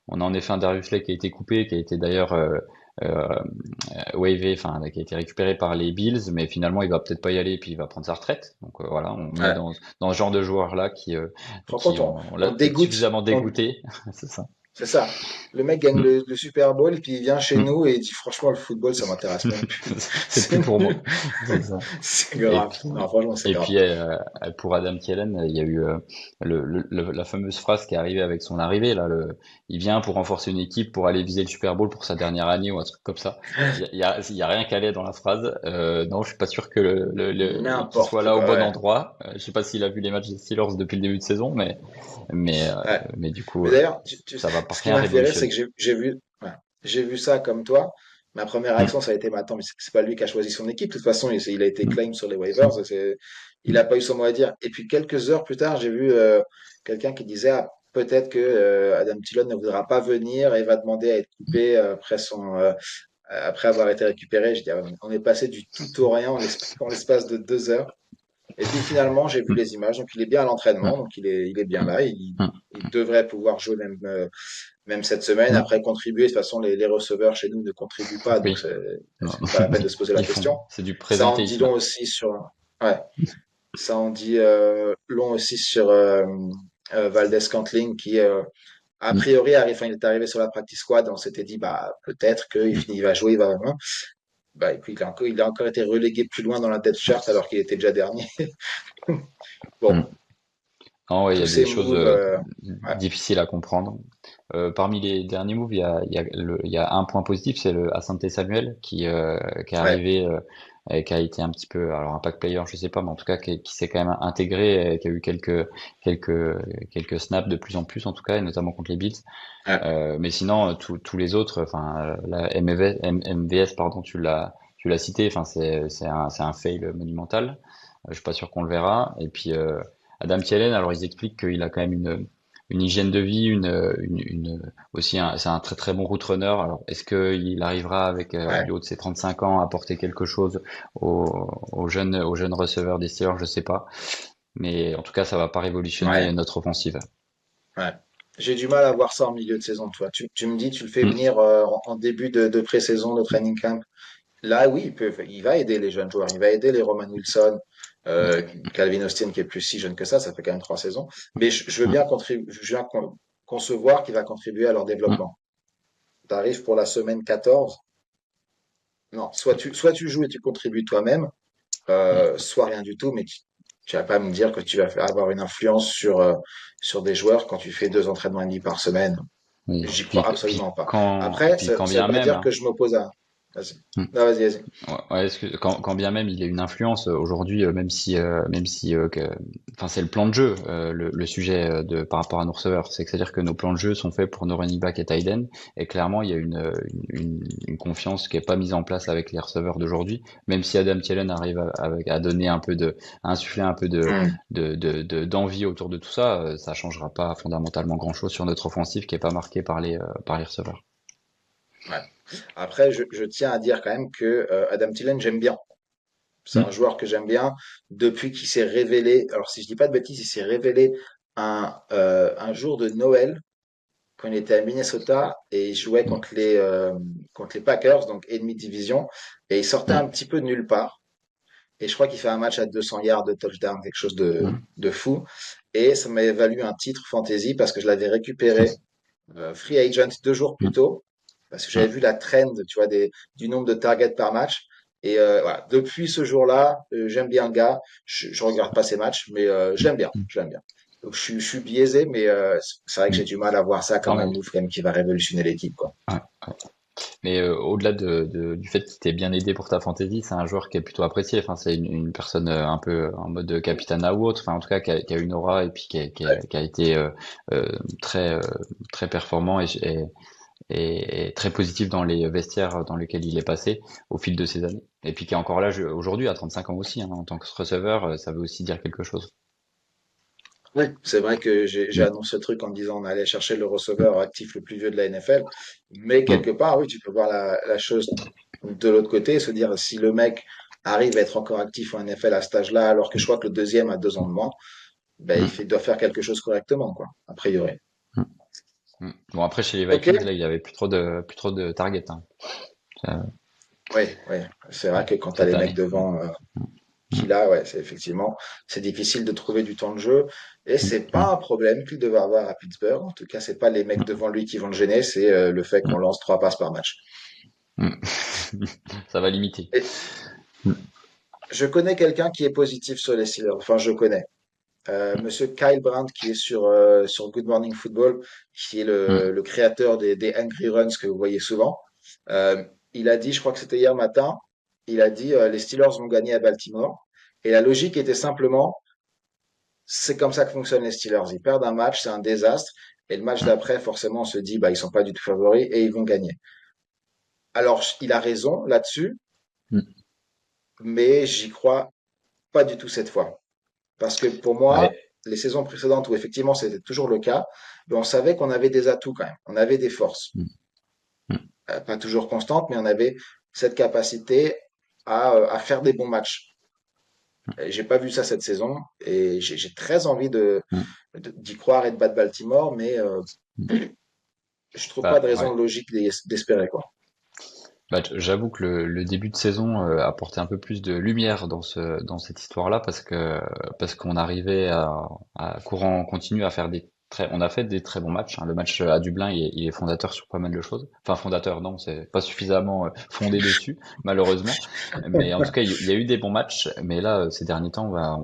On a en effet un Darius Slay qui a été coupé, qui a été d'ailleurs euh, wavé, enfin qui a été récupéré par les Bills, mais finalement il va peut-être pas y aller, puis il va prendre sa retraite. Donc voilà, on est Ouais. dans ce genre de joueurs là Je me rends qui compte, ont on l'a peut-être dégoûte, suffisamment on, dégoûté, c'est ça. c'est ça. Le mec gagne Mm. le Super Bowl et puis il vient chez Mm. nous et il dit franchement le football ça m'intéresse même plus. C'est plus pour moi, c'est ça. C'est Et grave. puis, Non, franchement c'est et grave. puis pour Adam Thielen, il y a eu la fameuse phrase qui est arrivée avec son arrivée là. Il vient pour renforcer une équipe pour aller viser le Super Bowl pour sa dernière année ou un truc comme ça. Il y a rien qui allait dans la phrase. Non, je suis pas sûr que qu'il soit N'importe là au quoi, bon ouais. endroit. Je sais pas s'il a vu les matchs des Steelers depuis le début de saison, mais euh, Ouais. mais du coup, Mais d'ailleurs, ça va pas ce qui rien m'a fait rire, c'est révolutionner. que ouais, j'ai vu ça comme toi. Ma première Mm. réaction, ça a été, mais attends, mais c'est pas lui qui a choisi son équipe. De toute façon, il a été Mm. claim sur les waivers. Il a pas eu son mot à dire. Et puis, quelques heures plus tard, j'ai vu quelqu'un qui disait, ah, peut-être que Adam Thielen ne voudra pas venir et va demander à être coupé après avoir été récupéré. Je dis, ah, on est passé du tout au rien en l'espace de 2 heures. Et puis finalement, j'ai vu Mm. les images. Donc il est bien à l'entraînement, Mm. donc il est bien là. Mm. Il devrait pouvoir jouer même cette semaine. Mm. Après contribuer, de toute façon, les receveurs chez nous ne contribuent pas, donc Oui, non. c'est pas la peine de se poser la question. C'est du Ça en dit présentéisme. long aussi sur, ouais, ça en dit long aussi sur Valdez-Scantling qui a Mm. priori il est arrivé sur la practice squad. On s'était dit bah peut-être il va jouer, il va. Bah, écoute, il a encore été relégué plus loin dans la depth chart alors qu'il était déjà dernier. Mm. Bon, Non, ouais, il y tous a des ces choses moves, ouais, difficiles à comprendre. Parmi les derniers moves, il y a un point positif, c'est le Asante Samuel qui est ouais, arrivé et qui a été un petit peu, alors impact player, je sais pas, mais en tout cas qui s'est quand même intégré, et qui a eu quelques snaps de plus en plus en tout cas, et notamment contre les Bills. ouais, Mais sinon, tous les autres, enfin, la MVS, pardon, tu l'as cité, enfin, c'est un fail monumental. Je suis pas sûr qu'on le verra. Et puis, Adam Thielen, alors ils expliquent qu'il a quand même une hygiène de vie, aussi c'est un très très bon route runner. Alors, est-ce qu'il arrivera avec, ouais, du haut de ses 35 ans à apporter quelque chose aux jeunes receveurs des Steelers, je sais pas. Mais en tout cas, ça va pas révolutionner ouais, notre offensive. ouais. J'ai du mal à voir ça en milieu de saison, toi. Tu me dis, tu le fais Mm. venir en début de pré-saison, de training camp. Là, oui, il va aider les jeunes joueurs. Il va aider les Roman Wilson, euh, Calvin Austin qui est plus si jeune que ça fait quand même 3 saisons. Mais je veux Mm. bien concevoir qu'il va contribuer à leur Mm. développement. T'arrives pour la semaine 14. Non, soit tu joues et tu contribues toi-même, soit rien du tout, mais tu vas pas me dire que tu vas avoir une influence sur des joueurs quand tu fais 2 entraînements et demi par semaine. Oui. J'y Puis, crois absolument pas. quand, Après, puis quand ça veut bien pas même, dire hein. que je m'oppose à. Vas-y. Mm. Non, vas-y, vas-y. Ouais, ouais, quand bien même il a une influence aujourd'hui, enfin c'est le plan de jeu, le sujet par rapport à nos receveurs, c'est-à-dire que nos plans de jeu sont faits pour nos running back et tight end, et clairement il y a une confiance qui est pas mise en place avec les receveurs d'aujourd'hui, même si Adam Thielen arrive à donner à insuffler un peu Hmm, d'envie autour de tout ça, ça changera pas fondamentalement grand-chose sur notre offensive qui est pas marquée par les receveurs. ouais. Après, je tiens à dire quand même que Adam Thielen, j'aime bien. C'est un Mm. joueur que j'aime bien depuis qu'il s'est révélé. Alors, si je dis pas de bêtises, il s'est révélé un jour de Noël. quand il était à Minnesota et il jouait Mm, contre les Packers, donc ennemi de division, et il sortait mm, un petit peu de nulle part. Et je crois qu'il fait un match à 200 yards de touchdown, quelque chose mm, de fou. Et ça m'avait valu un titre fantasy parce que je l'avais récupéré free agent 2 jours plus mm, tôt, parce que j'avais mm, vu la trend, tu vois, du nombre de targets par match. Et voilà, depuis ce jour-là, j'aime bien le gars. Je regarde pas ses matchs, mais mm, je l'aime bien. Donc je suis biaisé, mais c'est vrai que mm. j'ai du mal à voir ça Non, comme un mais, move quand même qui va révolutionner l'équipe, quoi. ouais. Mais au-delà du fait qu'il t'ait bien aidé pour ta fantasy, c'est un joueur qui est plutôt apprécié. Enfin, c'est une personne un peu en mode Capitana ou autre. Enfin, en tout cas, qui a une aura et puis qui a été très très performant et très positif dans les vestiaires dans lesquels il est passé au fil de ces années. Et puis qui est encore là aujourd'hui à 35 ans aussi, hein, en tant que receveur, ça veut aussi dire quelque chose. Ouais, c'est vrai que j'ai Mm, annoncé le truc en me disant on allait chercher le receveur actif le plus vieux de la NFL. Mais quelque mm, part, oui, tu peux voir la chose de l'autre côté et se dire si le mec arrive à être encore actif en NFL à cet âge-là, alors que je crois que le deuxième a 2 ans de moins, ben, mm, doit faire quelque chose correctement, quoi, a priori. mm, mm. Bon, après chez les Ok, Vikings là, il y avait plus trop de target, hein, euh, oui, oui. C'est vrai que quand tu as cette les mecs année. Mm, devant mm, qu'il a, ouais, c'est effectivement, c'est difficile de trouver du temps de jeu. Et mm, c'est mm, pas un problème qu'il devait avoir à Pittsburgh. En tout cas, c'est pas les mecs mm, devant lui qui vont le gêner, c'est le fait qu'on mm, lance 3 passes par match. mm. Ça va limiter. Et Mm, je connais quelqu'un qui est positif sur les Steelers. Enfin, je connais. Monsieur Kyle Brandt, qui est sur Good Morning Football, qui est mm, le créateur des Angry Runs que vous voyez souvent. Euh, il a dit, je crois que c'était hier matin, il a dit les Steelers vont gagner à Baltimore. Et la logique était simplement, c'est comme ça que fonctionnent les Steelers. Ils perdent un match, c'est un désastre. Et le match d'après, forcément, on se dit, bah, ils sont pas du tout favoris et ils vont gagner. Alors, il a raison là-dessus, mm. mais j'y crois pas du tout cette fois. Parce que pour moi, Ouais. les saisons précédentes où effectivement c'était toujours le cas, ben, on savait qu'on avait des atouts quand même. On avait des forces. Mm, mm, Pas toujours constantes, mais on avait cette capacité à faire des bons matchs. Et j'ai pas vu ça cette saison et j'ai très envie mm, d'y croire et de battre Baltimore, mais mm. je trouve pas de Bah, ouais. raison logique d'espérer, quoi. Bah, j'avoue que le début de saison apportait un peu plus de lumière dans cette histoire-là parce qu'on arrivait à courant continu à faire on a fait des très bons matchs, hein. Le match à Dublin, il est fondateur sur pas mal de choses. Enfin, fondateur, non, c'est pas suffisamment fondé dessus, malheureusement. Mais en tout cas, il y a eu des bons matchs. Mais là, ces derniers temps, bah,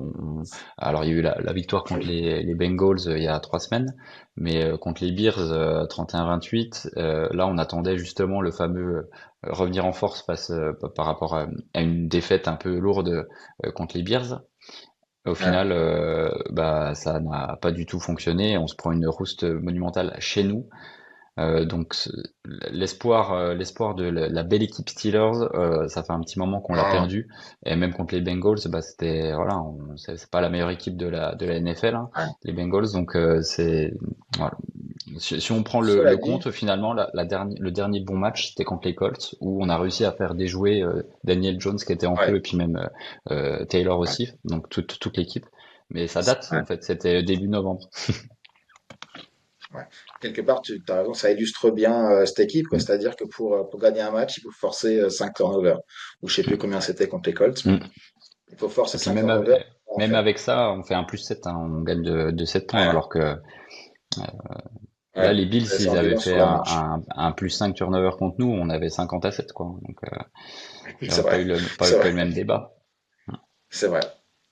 alors il y a eu la victoire contre les Bengals il y a 3 semaines, mais contre les Bears 31-28, là, on attendait justement le fameux revenir en force par rapport à une défaite un peu lourde contre les Bears. Au Ouais, final, bah ça n'a pas du tout fonctionné. On se prend une rouste monumentale chez nous. Donc l'espoir de la belle équipe Steelers, ça fait un petit moment qu'on l'a non, perdu. Et même contre les Bengals, bah c'était voilà, c'est pas la meilleure équipe de la NFL, hein, ouais. les Bengals. Donc c'est voilà. Si on prend Cela le dit, compte, finalement, le dernier bon match, c'était contre les Colts, où on a réussi à faire déjouer Daniel Jones qui était en feu, ouais, et puis même Taylor ouais, aussi, donc toute l'équipe. Mais ça date, ouais, en fait, c'était début novembre. ouais. Quelque part, tu as raison, ça illustre bien cette équipe, quoi. Mm, C'est-à-dire que pour gagner un match, il faut forcer 5 turnovers. Ou je sais plus combien c'était contre les Colts, mais mm. il faut forcer Et puis 5 turnovers pour en même faire. avec ça, on fait un +7, hein, on gagne de 7 points, Ouais, alors que là, ouais. les Bills, Ça s'ils en dit avaient long fait sur leur marche. un +5 turnover contre nous, on avait 50-7, quoi. Donc C'est j'aurais pas eu vrai, c'est pas eu vrai, le même débat. c'est vrai.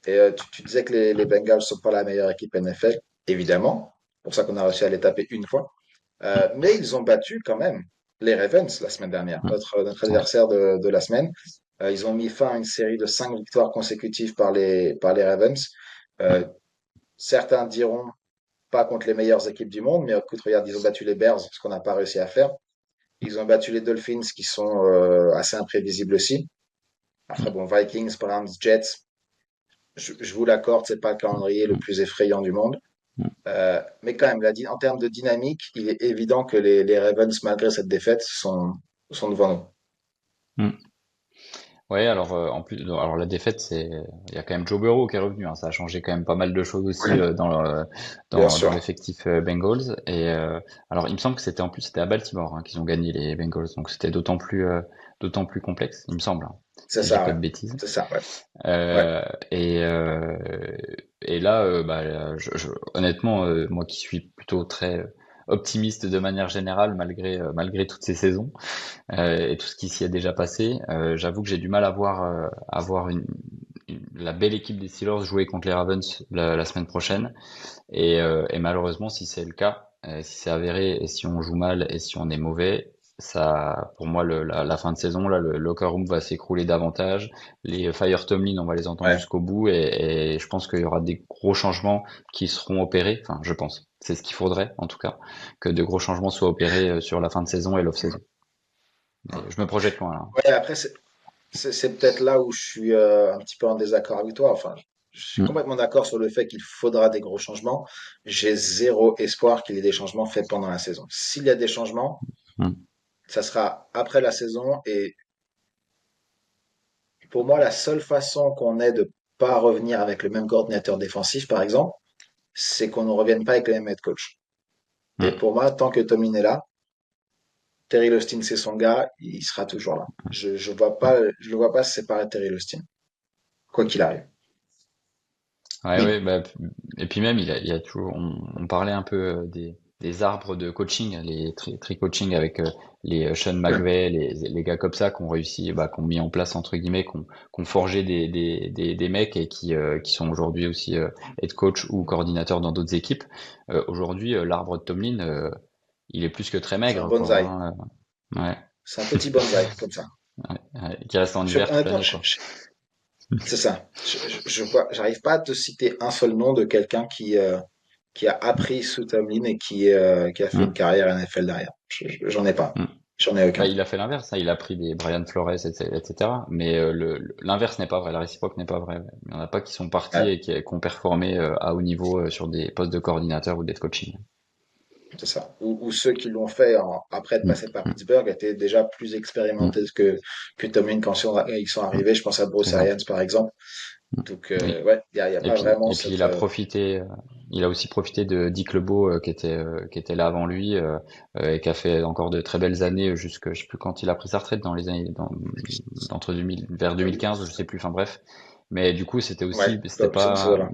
Et tu disais que les Bengals sont pas la meilleure équipe NFL, évidemment. C'est pour ça qu'on a réussi à les taper une fois. Mais ils ont battu quand même les Ravens la semaine dernière, Mm. notre Ouais. adversaire de la semaine. Ils ont mis fin à une série de 5 victoires consécutives par les Ravens. Euh, Certains diront pas contre les meilleures équipes du monde, mais écoute, regarde, ils ont battu les Bears, ce qu'on n'a pas réussi à faire. Ils ont battu les Dolphins, qui sont assez imprévisibles aussi. Après, bon, Vikings, Browns, Jets, je vous l'accorde, c'est pas le calendrier le Mm. plus effrayant du monde. Mm. Mais quand même, en termes de dynamique, il est évident que les Ravens, malgré cette défaite, sont devant nous. Mm. Ouais, alors en plus, alors la défaite, il y a quand même Joe Burrow qui est revenu, hein. Ça a changé quand même pas mal de choses aussi Oui, bien dans sûr. l'effectif Bengals. Et alors, il me semble que c'était à Baltimore hein, qu'ils ont gagné les Bengals, donc c'était d'autant plus complexe, il me semble, hein, C'est si je dis ça, pas ouais. de bêtises. C'est ça, ouais. Ouais. Euh, et euh, et là, bah, honnêtement, moi qui suis plutôt très optimiste de manière générale malgré toutes ces saisons et tout ce qui s'y est déjà passé. J'avoue que j'ai du mal à voir la belle équipe des Steelers jouer contre les Ravens la semaine prochaine. Et malheureusement, si c'est le cas, si c'est avéré, et si on joue mal et si on est mauvais, ça, pour moi, la fin de saison, là, le locker room va s'écrouler davantage. Les Fire Tomlin, on va les entendre Ouais. jusqu'au bout, et je pense qu'il y aura des gros changements qui seront opérés. Enfin, je pense. C'est ce qu'il faudrait, en tout cas, que de gros changements soient opérés sur la fin de saison et l'off-saison. Mm. Et je me projette loin, là. Ouais, après, c'est peut-être là où je suis un petit peu en désaccord avec toi. Enfin, je suis Mm, complètement d'accord sur le fait qu'il faudra des gros changements. J'ai zéro espoir qu'il y ait des changements faits pendant la saison. S'il y a des changements, mm, ça sera après la saison. Et pour moi, la seule façon qu'on ait de pas revenir avec le même coordinateur défensif, par exemple, c'est qu'on ne revienne pas avec le même head coach. Et mm. pour moi, tant que Tomlin est là, Terry Austin, c'est son gars, il sera toujours là. Je le vois pas se séparer de Terry Austin, quoi qu'il arrive. Ouais, ouais, Oui, bah, et puis même, il y a toujours, on parlait un peu des arbres de coaching, les coaching avec les Sean ouais, McVay, les gars comme ça qui ont réussi, bah, qui ont mis en place entre guillemets, qui ont forgé des mecs et qui sont aujourd'hui aussi head coach ou coordinateur dans d'autres équipes. Aujourd'hui, l'arbre de Tomlin, il est plus que très c'est un maigre, quoi. bonsaï. Hein. Ouais, C'est un petit bonsaï, comme ça. ouais, qui reste en hiver toute Honnêtement, l'année, quoi. c'est ça. J'arrive pas à te citer un seul nom de quelqu'un qui a appris sous Tomlin et qui a fait une Mm, carrière NFL derrière. J'en ai pas. mm. J'en ai Bah, aucun. il a fait l'inverse, hein. Il a pris des Brian Flores, etc. Mais l'inverse n'est pas vrai, la réciproque n'est pas vraie. Ouais. Il y en a pas qui sont partis Ouais, et qui ont performé à haut niveau sur des postes de coordinateur ou d'être coaching. c'est ça. Ou ceux qui l'ont fait après être Mm, passé par mm, Pittsburgh étaient déjà plus expérimentés mm. que Tomlin quand ils sont Mm. arrivés. Je pense à C'est Bruce ça. Arians, par exemple. Mm. Donc, Oui. ouais, il y a pas vraiment Et puis cette... il a aussi profité de Dick LeBeau qui était là avant lui et qui a fait encore de très belles années jusque je sais plus quand il a pris sa retraite dans les années d'entre 2000 vers 2015 je sais plus. Enfin bref. Mais du coup Ouais, c'est dans ces eaux-là.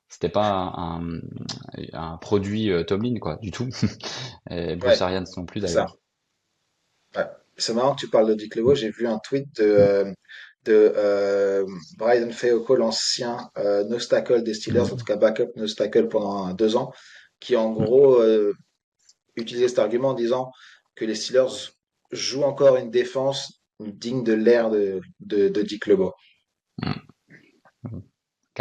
c'était pas un produit Tomlin quoi du tout. Et Bruce Ouais, Arians non plus c'est ça. d'ailleurs. Ouais. C'est marrant que tu parles de Dick LeBeau. Mm, J'ai vu un tweet mm, de Brian Feoko, l'ancien nose tackle des Steelers, en tout mm, cas backup nose tackle pendant 2 ans, qui en mm, gros utilisait cet argument en disant que les Steelers jouent encore une défense digne de l'ère de Dick LeBeau. mm.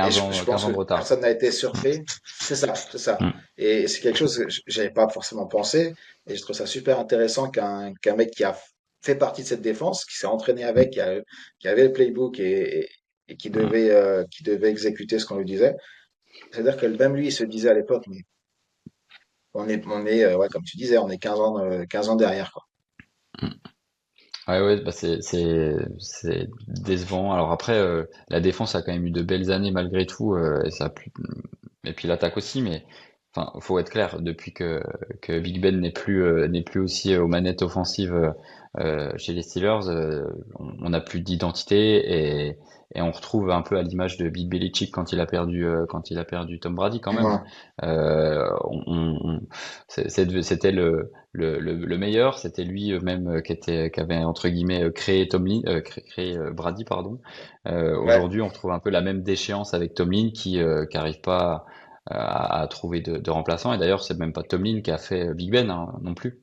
Et 15 je ans pense 15 ans que de retard. personne n'a été surpris. C'est ça, c'est ça. Mm, Et c'est quelque chose que j'avais pas forcément pensé. Et je trouve ça super intéressant qu'un mec qui a fait partie de cette défense, qui s'est entraîné avec, mm, qui avait le playbook et mm. qui devait exécuter ce qu'on lui disait. C'est-à-dire que même lui, il se disait à l'époque, mais ouais, comme tu disais, on est 15 ans derrière, quoi. Ouais, ouais, bah c'est décevant. Alors après, la défense a quand même eu de belles années malgré tout, et ça a et puis l'attaque aussi. Mais enfin, faut être clair, depuis que Big Ben n'est plus aussi aux manettes offensives chez les Steelers, on n'a plus d'identité et on retrouve un peu à l'image de Bill Belichick quand il a perdu Tom Brady quand même. Hein. Ouais, C'était le meilleur, c'était lui même qui avait entre guillemets créé créé Brady, pardon. ouais, Aujourd'hui, on retrouve un peu la même déchéance avec Tomlin qui arrive pas à trouver de remplaçant. Et d'ailleurs, c'est même pas Tomlin qui a fait Big Ben hein, non plus.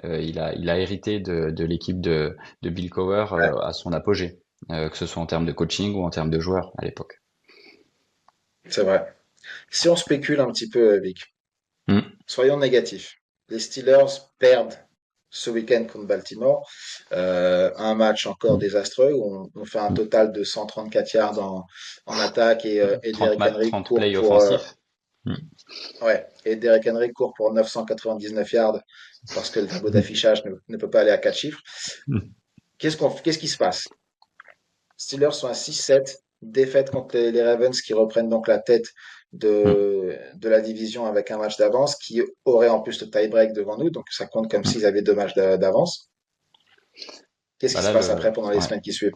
Il a hérité de l'équipe de Bill Cowher ouais, à son apogée, que ce soit en termes de coaching ou en termes de joueurs à l'époque. c'est vrai. Si on spécule un petit peu, Vic, Mm, soyons négatifs. Les Steelers perdent ce week-end contre Baltimore. Un match encore mm. désastreux où on fait un Mm. total de 134 yards en attaque et 30 Derrick Henry 30 court plays pour offensifs. Mm. ouais, et Derrick Henry court pour 999 yards parce que le tableau d'affichage ne peut pas aller à 4 chiffres. Mm. Qu'est-ce qui se passe? Steelers sont à 6-7, défaite contre les Ravens qui reprennent donc la tête Mm, de la division avec un match d'avance, qui aurait en plus le tie-break devant nous, donc ça compte comme mm. s'ils avaient deux matchs d'avance. Qu'est-ce Bah qui se là, passe après pendant les ouais. semaines qui suivent?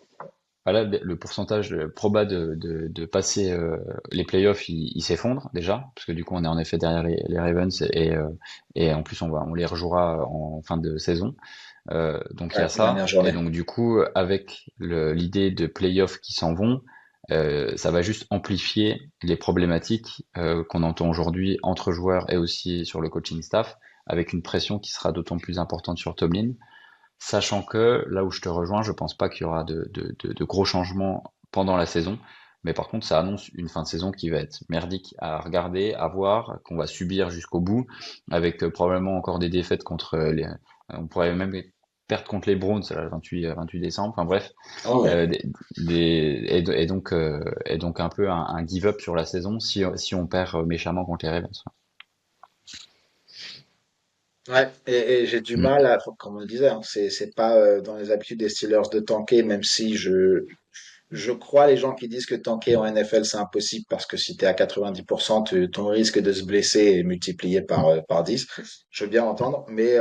Bah là, le pourcentage proba de passer les playoffs, il s'effondre déjà, parce que du coup, on est en effet derrière les Ravens et en plus, on les rejouera en fin de saison. Donc il y a Ouais, dernière ça, et journée. donc du coup, avec l'idée de playoffs qui s'en vont, ça va juste amplifier les problématiques qu'on entend aujourd'hui entre joueurs et aussi sur le coaching staff, avec une pression qui sera d'autant plus importante sur Tomlin. Sachant que, là où je te rejoins, je pense pas qu'il y aura de gros changements pendant la saison. Mais par contre, ça annonce une fin de saison qui va être merdique à regarder, à voir, qu'on va subir jusqu'au bout, avec probablement encore des défaites contre on pourrait même perdre contre les Browns le 28 décembre. Enfin bref, Ah ouais. euh, des, et donc un peu un give-up sur la saison si on perd méchamment contre les Ravens. Ouais, et j'ai du Mm. mal à, comme on le disait, hein, c'est pas dans les habitudes des Steelers de tanker, même si je crois les gens qui disent que tanker en NFL c'est impossible parce que si tu es à 90%, ton risque de se blesser est multiplié par 10. Je veux bien entendre, mais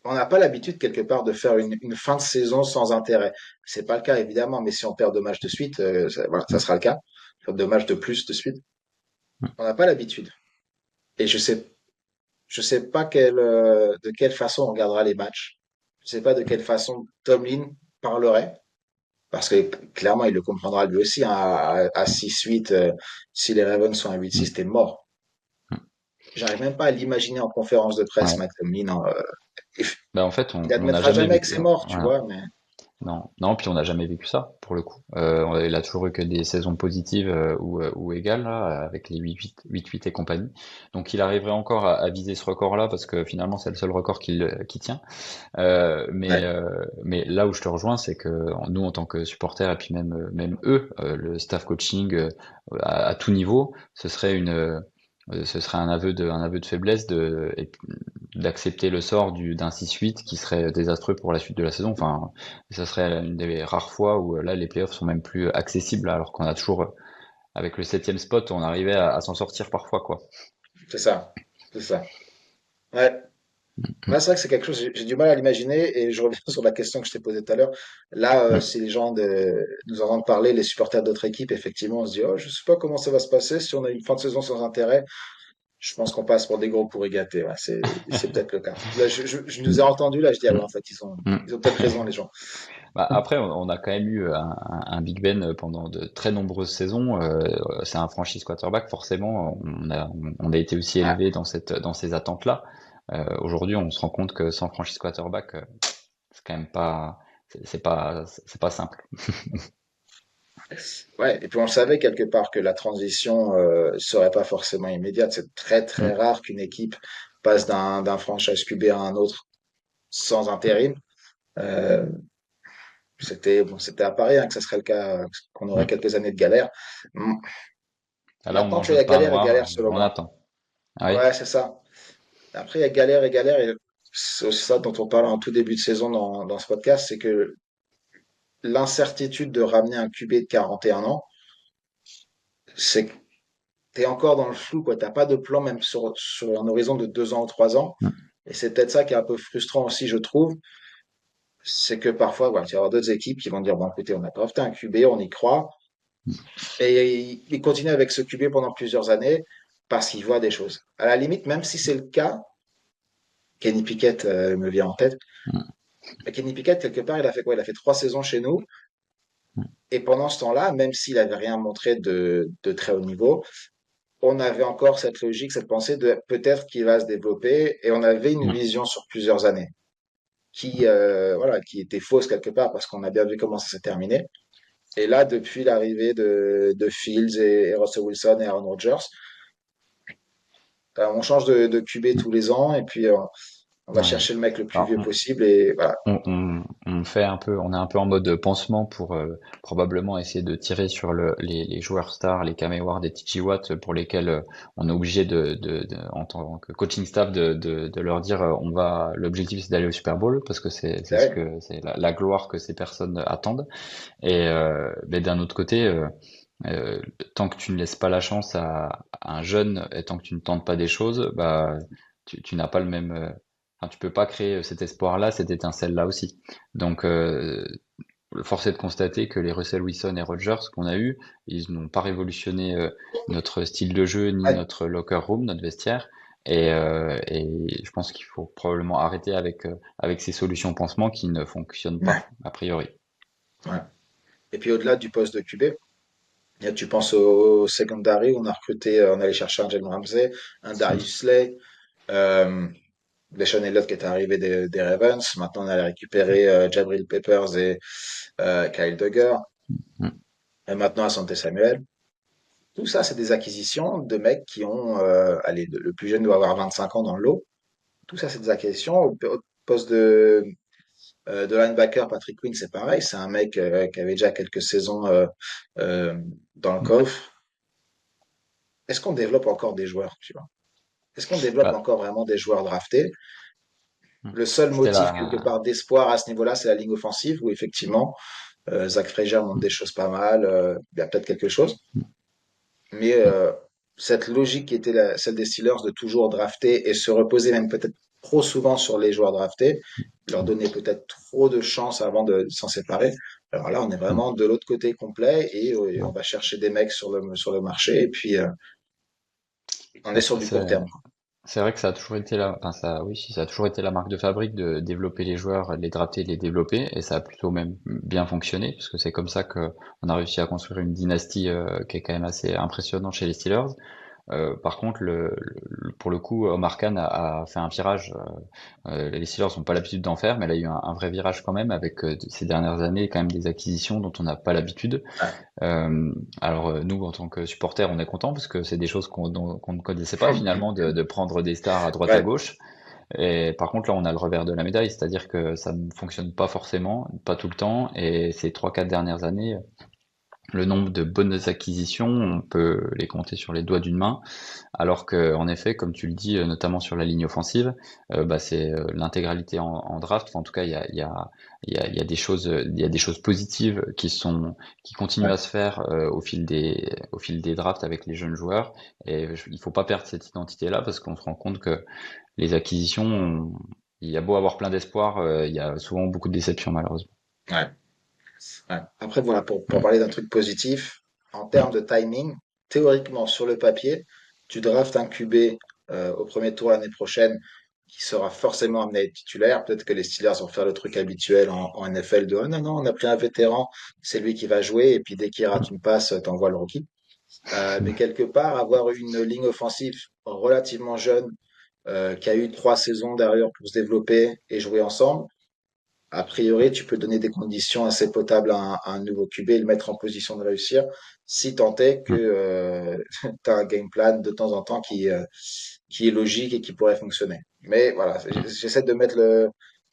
on n'a pas l'habitude quelque part de faire une fin de saison sans intérêt. C'est pas le cas évidemment, mais si on perd deux matchs de suite, voilà, ça sera le cas. Faire deux matchs de plus de suite, on n'a pas l'habitude. Et je sais pas de quelle façon on regardera les matchs. Je sais pas de quelle façon Tomlin parlerait. Parce que clairement, il le comprendra lui aussi, hein, à 6-8, si les Ravens sont à Mm. 8-6, t'es mort. J'arrive même pas à l'imaginer en conférence de presse, Ouais. Matt Tomlin, hein, Bah en fait, il on n'a admettra jamais jamais que vu. c'est mort, tu Ouais. vois, mais Non, non, puis on n'a jamais vécu ça, pour le coup. Il a toujours eu que des saisons positives ou égales, là, avec les 8-8 et compagnie. Donc il arriverait encore à viser ce record-là, parce que finalement, c'est le seul record qui tient. ouais, Mais là où je te rejoins, c'est que nous, en tant que supporters, et puis même eux, le staff coaching à tout niveau, ce serait un aveu de faiblesse d'accepter le sort d'un 6-8 qui serait désastreux pour la suite de la saison. Enfin, ça serait une des rares fois où là, les playoffs sont même plus accessibles, alors qu'on a toujours, avec le septième spot, on arrivait à s'en sortir parfois, quoi. c'est ça. C'est ça. Ouais. Ouais, c'est vrai que c'est quelque chose, j'ai du mal à l'imaginer et je reviens sur la question que je t'ai posée tout à l'heure. Là, Mm. si les gens nous entendent parler, les supporters d'autres équipes, effectivement, on se dit, oh, je sais pas comment ça va se passer si on a une fin de saison sans intérêt. Je pense qu'on passe pour des gros pourris gâtés. Ouais, c'est peut-être le cas. Là, je nous ai entendus, là, je dis, ah ouais, Mm. en fait, ils ont, Mm. ils ont peut-être raison, les gens. Bah, après, on a quand même eu un Big Ben pendant de très nombreuses saisons. C'est un franchise quarterback, forcément. On a été aussi Ouais, élevé dans ces attentes-là. Aujourd'hui, on se rend compte que sans franchise quarterback, c'est quand même pas, c'est pas simple. ouais. Et puis on le savait quelque part que la transition serait pas forcément immédiate. C'est très très Mm. rare qu'une équipe passe d'un franchise QB à un autre sans intérim. Euh, c'était à Paris hein, que ça serait le cas, qu'on aurait Mm. quelques années de galère. Mm. Ah, là, on Maintenant, tu mange vois, il le y a pain galère et galère noir, selon on moi. attend. Ah oui? Ouais, c'est ça. Après, il y a galère et galère. Et c'est aussi ça dont on parle en tout début de saison dans ce podcast, c'est que l'incertitude de ramener un QB de 41 ans, c'est que t'es encore dans le flou, quoi. T'as pas de plan même sur un horizon de 2 ans ou 3 ans. Mm. Et c'est peut-être ça qui est un peu frustrant aussi, je trouve. C'est que parfois, voilà, il y aura d'autres équipes qui vont dire, bon, écoutez, on a drafté un QB, on y croit. Et ils continuent avec ce QB pendant plusieurs années parce qu'ils voient des choses. À la limite, même si c'est le cas, Kenny Pickett me vient en tête. Mm. Mais Kenny Pickett, quelque part, il a fait quoi? Il a fait 3 saisons chez nous. Et pendant ce temps-là, même s'il avait rien montré de très haut niveau, on avait encore cette logique, cette pensée de peut-être qu'il va se développer. Et on avait une Mm. vision sur plusieurs années voilà, qui était fausse quelque part parce qu'on a bien vu comment ça s'est terminé. Et là, depuis l'arrivée de Fields et Russell Wilson et Aaron Rodgers, on change de QB tous les ans et puis On va Ouais. chercher le mec le plus Alors, vieux possible et voilà. on fait un peu, on est un peu en mode pansement pour probablement essayer de tirer sur les joueurs stars, les Kame Ward et TJ Watt pour lesquels on est obligé en tant que coaching staff de leur dire l'objectif c'est d'aller au Super Bowl parce que c'est Ah ce ouais, que c'est la gloire que ces personnes attendent. Et mais d'un autre côté, euh, tant que tu ne laisses pas la chance à un jeune et tant que tu ne tentes pas des choses, bah tu n'as pas le même. Enfin, tu peux pas créer cet espoir-là, cette étincelle-là aussi. Donc, force est de constater que les Russell Wilson et Rodgers qu'on a eu, ils n'ont pas révolutionné notre style de jeu ni ouais, notre locker room, notre vestiaire. Et je pense qu'il faut probablement arrêter avec ces solutions pansement qui ne fonctionnent ouais, pas, a priori. ouais. Et puis au-delà du poste de QB, tu penses au secondary, on a recruté, on allait chercher un Jalen Ramsey, un Darius Slay, euh, Deshaun Elliott qui est arrivé des Ravens. Maintenant, on allait récupérer Jabril Peppers et Kyle Duggar. Mm. Et maintenant, Asante Samuel. Tout ça, c'est des acquisitions de mecs qui ont, allez, le plus jeune doit avoir 25 ans dans le lot. Tout ça, c'est des acquisitions. Au poste de linebacker, Patrick Quinn, c'est pareil. C'est un mec qui avait déjà quelques saisons euh, dans le Mm. coffre. Est-ce qu'on développe encore des joueurs, tu vois? Est-ce qu'on développe Bah, encore vraiment des joueurs draftés? mm. Le seul C'était motif quelque la, part d'espoir à ce niveau-là, c'est la ligne offensive, où effectivement, Zach Frazier montre des choses pas mal. Il y a peut-être quelque chose. Mais mm. cette logique qui était celle des Steelers de toujours drafter et se reposer même peut-être trop souvent sur les joueurs draftés, leur donner peut-être trop de chance avant de s'en séparer. Alors là, on est Mm. vraiment de l'autre côté complet et on Ouais. va chercher des mecs sur le marché et puis on est Bah, sur du court terme. c'est vrai que ça a toujours été enfin ça, oui, si, ça a toujours été la marque de fabrique de développer les joueurs, de les drafter, de les développer, et ça a plutôt même bien fonctionné, parce que c'est comme ça que on a réussi à construire une dynastie qui est quand même assez impressionnante chez les Steelers. Par contre, pour le coup, Omar Khan a fait un virage. Les Steelers n'ont pas l'habitude d'en faire, mais là, il y a eu un vrai virage quand même avec ces dernières années, quand même des acquisitions dont on n'a pas l'habitude. Ouais. Nous, en tant que supporters, on est content parce que c'est des choses qu'on ne connaissait pas finalement, de prendre des stars à droite à Ouais. gauche. Et par contre, là, on a le revers de la médaille, c'est-à-dire que ça ne fonctionne pas forcément, pas tout le temps. Et ces 3, 4 dernières années, le nombre de bonnes acquisitions, on peut les compter sur les doigts d'une main. Alors que, en effet, comme tu le dis, notamment sur la ligne offensive, bah, c'est l'intégralité en draft. Enfin, en tout cas, il y a des choses, il y a des choses positives qui continuent Ouais. à se faire au fil des drafts avec les jeunes joueurs. Et il faut pas perdre cette identité-là parce qu'on se rend compte que les acquisitions, il y a beau avoir plein d'espoir, il y a souvent beaucoup de déceptions malheureusement. Ouais. Ouais. Après, voilà, pour Mm, parler d'un truc positif, en termes mm, de timing, théoriquement, sur le papier, tu draftes un QB au premier tour l'année prochaine qui sera forcément amené à être titulaire. Peut-être que les Steelers vont faire le truc habituel en NFL de oh non, non, on a pris un vétéran, c'est lui qui va jouer, et puis dès qu'il rate une passe, t'envoies le rookie. Mais quelque part, avoir une ligne offensive relativement jeune, qui a eu 3 saisons derrière pour se développer et jouer ensemble, a priori, tu peux donner des conditions assez potables à un nouveau QB et le mettre en position de réussir, si tant est que mm. tu as un game plan de temps en temps qui est logique et qui pourrait fonctionner. Mais voilà, Mm. j'essaie de mettre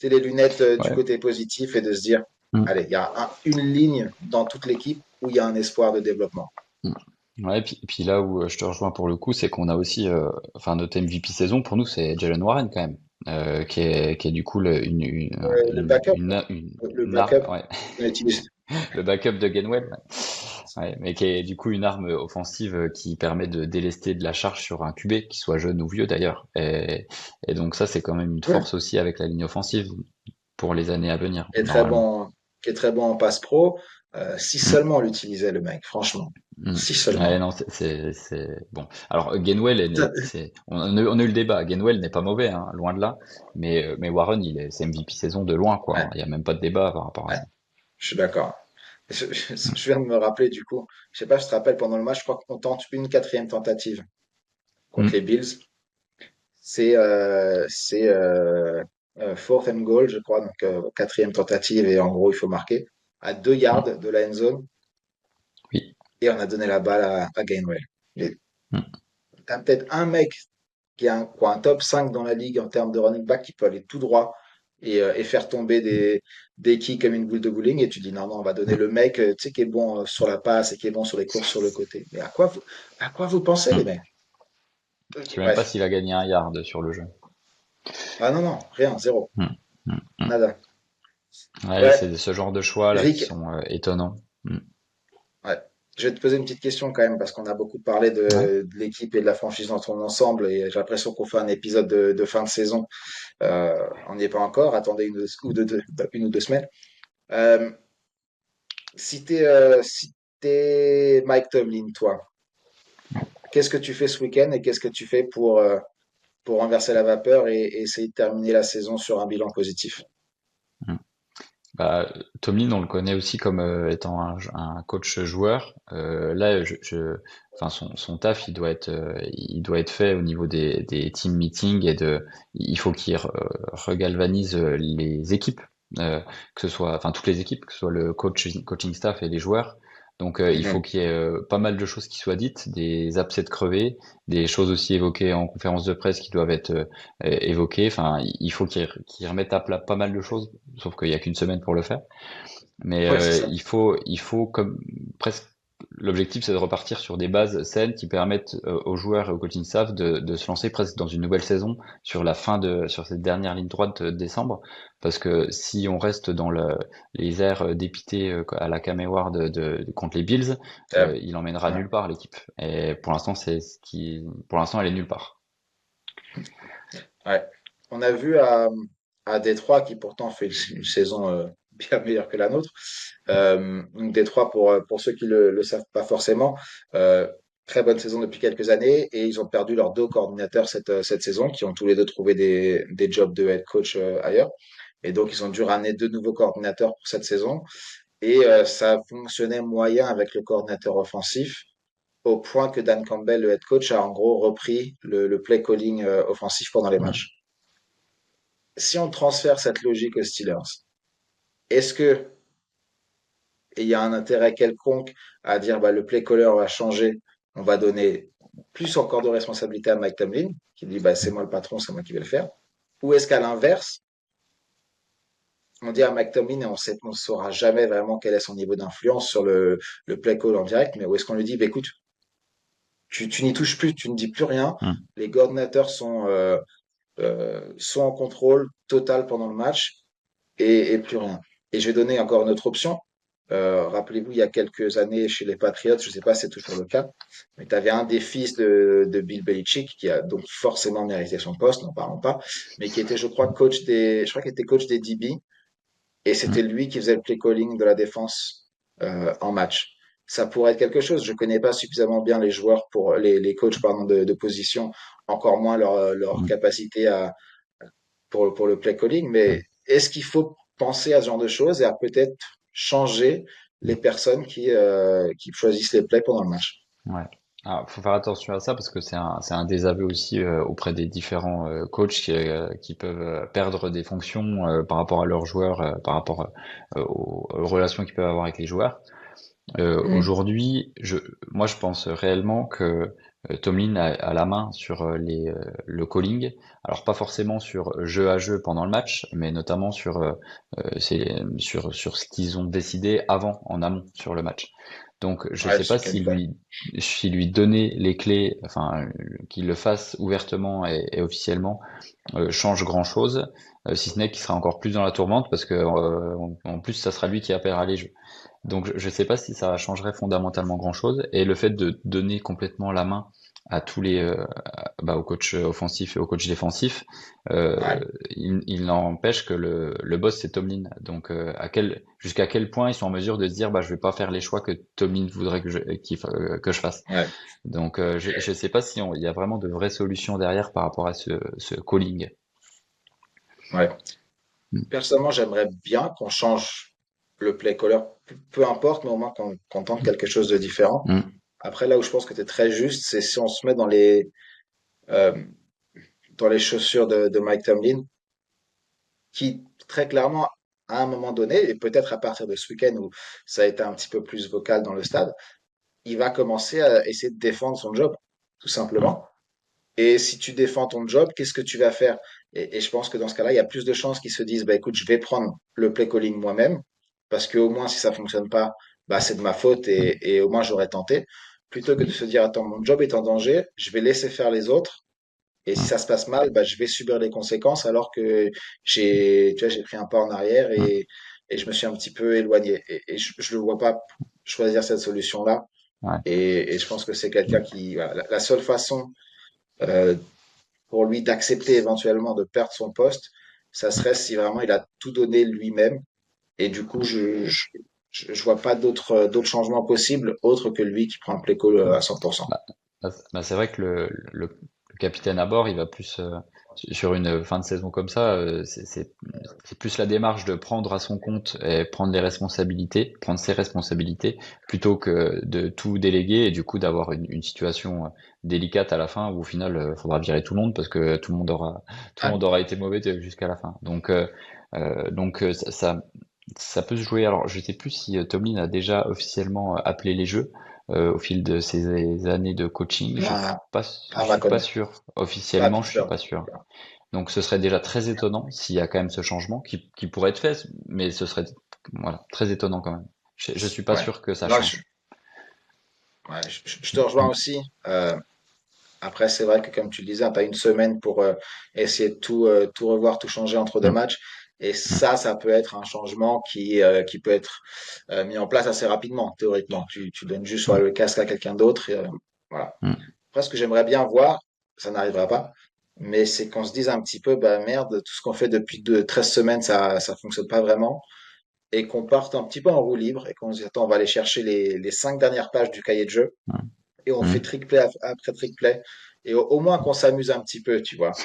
les lunettes du Ouais. côté positif et de se dire, Mm. allez, il y a une ligne dans toute l'équipe où il y a un espoir de développement. Mm. Ouais, et puis là où je te rejoins pour le coup, c'est qu'on a aussi, enfin notre MVP saison pour nous, c'est Jalen Warren quand même, qui est du coup Le backup, le une arme, backup ouais, qu'on utilise. le backup de Gainwell, ouais, mais qui est du coup une arme offensive qui permet de délester de la charge sur un QB, qui soit jeune ou vieux d'ailleurs, et donc ça c'est quand même une Ouais. force aussi avec la ligne offensive pour les années à venir Qui est très normalement. bon, qui est très bon en passe pro. Si Mm. seulement on l'utilisait, le mec, franchement. Mm. Si Ouais, seulement. non, bon. Alors, Gainwell, on a eu le débat. Gainwell n'est pas mauvais, hein, loin de là. Mais Warren, c'est MVP saison de loin, quoi. Ouais, Il n'y a même pas de débat par rapport à ouais, ça. je suis d'accord. Je viens de me rappeler du coup. Je sais pas si tu te rappelles pendant le match, je crois qu'on tente une quatrième tentative contre les Mm. Bills. C'est fourth and goal, je crois, donc quatrième tentative et en gros il faut marquer à 2 yards Mm. de la end zone Oui. et on a donné la balle à Gainwell. Et Mm. t'as peut-être un mec qui a quoi, un top 5 dans la ligue en termes de running back qui peut aller tout droit et faire tomber des quilles comme une boule de bowling. Et tu dis non, non, on va donner le mec tu sais, qui est bon sur la passe et qui est bon sur les courses sur le côté. Mais à quoi vous pensez, les Mm. mecs? Je sais même pas Bref. s'il a gagné un yard sur le jeu. Ah non, non, rien, zéro. Mm. Mm. Mm. Nada. Ouais, Ouais, c'est ce genre de choix là qui Rick, sont étonnants. Mm. ouais. Je vais te poser une petite question quand même, parce qu'on a beaucoup parlé Ouais. de l'équipe et de la franchise dans son ensemble, et j'ai l'impression qu'on fait un épisode de fin de saison. On n'y est pas encore, attendez une ou deux semaines. Euh, si t'es Mike Tomlin, toi, qu'est-ce que tu fais ce week-end et qu'est-ce que tu fais pour renverser la vapeur et essayer de terminer la saison sur un bilan positif? Mm. Bah, Tomlin, on le connaît aussi comme étant un coach joueur. Là, enfin, son taf, il doit être fait au niveau des team meetings et il faut qu'il regalvanise les équipes, euh, que ce soit, enfin, toutes les équipes, que ce soit le coaching staff et les joueurs. Donc, il faut Mhm. qu'il y ait pas mal de choses qui soient dites, des abcès de crevés, des choses aussi évoquées en conférence de presse qui doivent être évoquées. Enfin, il faut qu'il remette à plat pas mal de choses, sauf qu'il y a qu'une semaine pour le faire. Mais Ouais, c'est ça. il faut comme presque l'objectif, c'est de repartir sur des bases saines qui permettent aux joueurs et au coaching staff de se lancer presque dans une nouvelle saison sur sur cette dernière ligne droite de décembre. Parce que si on reste dans les airs dépités à la Cam Hayward contre les Bills, Euh, il emmènera ouais. nulle part l'équipe. Et pour l'instant, pour l'instant, elle est nulle part. Ouais. On a vu à Détroit, qui pourtant fait une saison bien meilleure que la nôtre. Donc Détroit, pour ceux qui le savent pas forcément, euh, très bonne saison depuis quelques années et ils ont perdu leurs deux coordinateurs cette saison, qui ont tous les deux trouvé des jobs de head coach ailleurs. Et donc ils ont dû ramener deux nouveaux coordinateurs pour cette saison. Et ça fonctionnait moyen avec le coordinateur offensif, au point que Dan Campbell, le head coach, a en gros repris le play calling offensif pendant les Mm. matchs. Si on transfère cette logique aux Steelers, est-ce que il y a un intérêt quelconque à dire bah, le play caller va changer, on va donner plus encore de responsabilité à Mike Tomlin, qui dit bah, c'est moi le patron, c'est moi qui vais le faire, ou est-ce qu'à l'inverse, on dit à Mike Tomlin et on saura jamais vraiment quel est son niveau d'influence sur le play call en direct, mais où est-ce qu'on lui dit bah, écoute, tu n'y touches plus, tu ne dis plus rien, Mm. les coordinateurs sont en contrôle total pendant le match et plus rien. Et je vais donner encore une autre option. Rappelez-vous, il y a quelques années chez les Patriots, je ne sais pas si c'est toujours le cas, mais tu avais un des fils de Bill Belichick qui a donc forcément mérité son poste, n'en parlons pas, mais qui était, je crois qu'il était coach des DB et c'était Mm. lui qui faisait le play calling de la défense en match. Ça pourrait être quelque chose. Je connais pas suffisamment bien les joueurs pour les coachs pardon de position, encore moins leur Mm. capacité pour le play calling, mais Mm. est-ce qu'il faut penser à ce genre de choses et à peut-être changer les personnes qui choisissent les plays pendant le match? Ouais. Alors, faut faire attention à ça parce que c'est un désaveu aussi auprès des différents coachs qui peuvent perdre des fonctions par rapport à leurs joueurs, par rapport aux relations qu'ils peuvent avoir avec les joueurs. Mhm. Aujourd'hui, moi, je pense réellement que Tomlin a la main sur le calling. Alors, pas forcément sur jeu à jeu pendant le match, mais notamment sur ce qu'ils ont décidé avant, en amont, sur le match. Donc, je Ouais, sais pas ce gameplay. si lui donner les clés, enfin, qu'il le fasse ouvertement et officiellement, change grand-chose, si ce n'est qu'il sera encore plus dans la tourmente parce que en plus, ça sera lui qui appellera les jeux. Donc je ne sais pas si ça changerait fondamentalement grand-chose. Et le fait de donner complètement la main à tous au coach offensif et au coach défensif, Ouais. il n'empêche que le boss c'est Tomlin. Donc jusqu'à quel point ils sont en mesure de se dire bah je vais pas faire les choix que Tomlin voudrait que je fasse. Ouais. Donc je sais pas si il y a vraiment de vraies solutions derrière par rapport à ce calling. Ouais. Mm. Personnellement, j'aimerais bien qu'on change le play caller, peu importe, mais au moins qu'on tente quelque chose de différent. Mm. Après, là où je pense que tu es très juste, c'est si on se met euh, dans les chaussures de Mike Tomlin, qui très clairement, à un moment donné, et peut-être à partir de ce week-end où ça a été un petit peu plus vocal dans le stade, il va commencer à essayer de défendre son job, tout Mm. simplement. Et si tu défends ton job, qu'est-ce que tu vas faire? Et je pense que dans ce cas-là, il y a plus de chances qu'ils se disent, bah écoute, je vais prendre le play calling moi-même, parce que au moins si ça fonctionne pas, bah c'est de ma faute et au moins j'aurais tenté, plutôt que de se dire, attends, mon job est en danger, je vais laisser faire les autres. Et si ça se passe mal, bah, je vais subir les conséquences alors que tu vois, j'ai pris un pas en arrière et je me suis un petit peu éloigné. Et je le vois pas choisir cette solution-là. Ouais. Et je pense que c'est quelqu'un qui, voilà, la seule façon euh, pour lui d'accepter éventuellement de perdre son poste, ça serait si vraiment il a tout donné lui-même. Et du coup, je vois pas d'autres changements possibles autres que lui qui prend le play call à 100%. C'est vrai que le capitaine à bord, il va plus sur une fin de saison comme ça, c'est plus la démarche de prendre à son compte et prendre les responsabilités, prendre ses responsabilités, plutôt que de tout déléguer et du coup d'avoir une situation délicate à la fin où au final faudra virer tout le monde parce que tout le Ouais, monde aura été mauvais jusqu'à la fin. Ça peut se jouer. Alors je sais plus si Tomlin a déjà officiellement appelé les jeux au fil de ces années de coaching. pas, Je pas à ma suis pas connaître. sûr. Pas à Officiellement, je suis Pittsburgh. pas sûr. Donc ce serait déjà très étonnant s'il y a quand même ce changement qui pourrait être fait, mais ce serait voilà, très étonnant quand même. Je suis pas Ouais. sûr que ça Non, change. ouais, je te rejoins aussi. Après, c'est vrai que comme tu le disais, tu as une semaine pour essayer de tout revoir, tout changer entre deux Mm, matchs. Et mm, ça peut être un changement qui peut être mis en place assez rapidement, théoriquement. Tu donnes juste soit mm, le casque à quelqu'un d'autre. Voilà. mm, Après, ce que j'aimerais bien voir, ça n'arrivera pas, mais c'est qu'on se dise un petit peu, bah merde, tout ce qu'on fait depuis 13 semaines, ça fonctionne pas vraiment. Et qu'on parte un petit peu en roue libre et qu'on se dise, attends, on va aller chercher les 5 dernières pages du cahier de jeu et on fait mm, trick play après trick play. Et au moins qu'on s'amuse un petit peu, tu vois.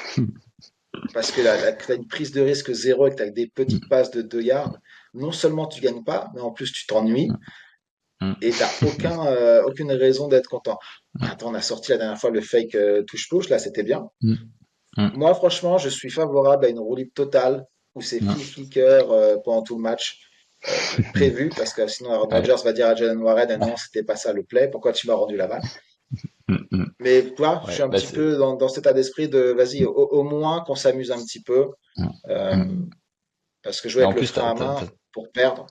Parce que là, tu as une prise de risque zéro et que tu as des petites mm, passes de 2 yards, non seulement tu gagnes pas, mais en plus tu t'ennuies mm, et t'as aucune raison d'être content. mm, Attends, on a sorti la dernière fois le fake touche-push, là c'était bien. mm, mm, Moi, franchement, je suis favorable à une roue libre totale où c'est mm. flicker pendant tout le match prévu, parce que sinon Aaron Ouais, Rodgers va dire à Jalen Warren, ah non, c'était pas ça le play, pourquoi tu m'as rendu la balle? mm, mm. Mais toi, je suis Ouais, un petit peu dans cet état d'esprit de vas-y, au moins qu'on s'amuse un petit peu, mm, euh, mm. parce que jouer Et en avec le plus, frein à main pour perdre,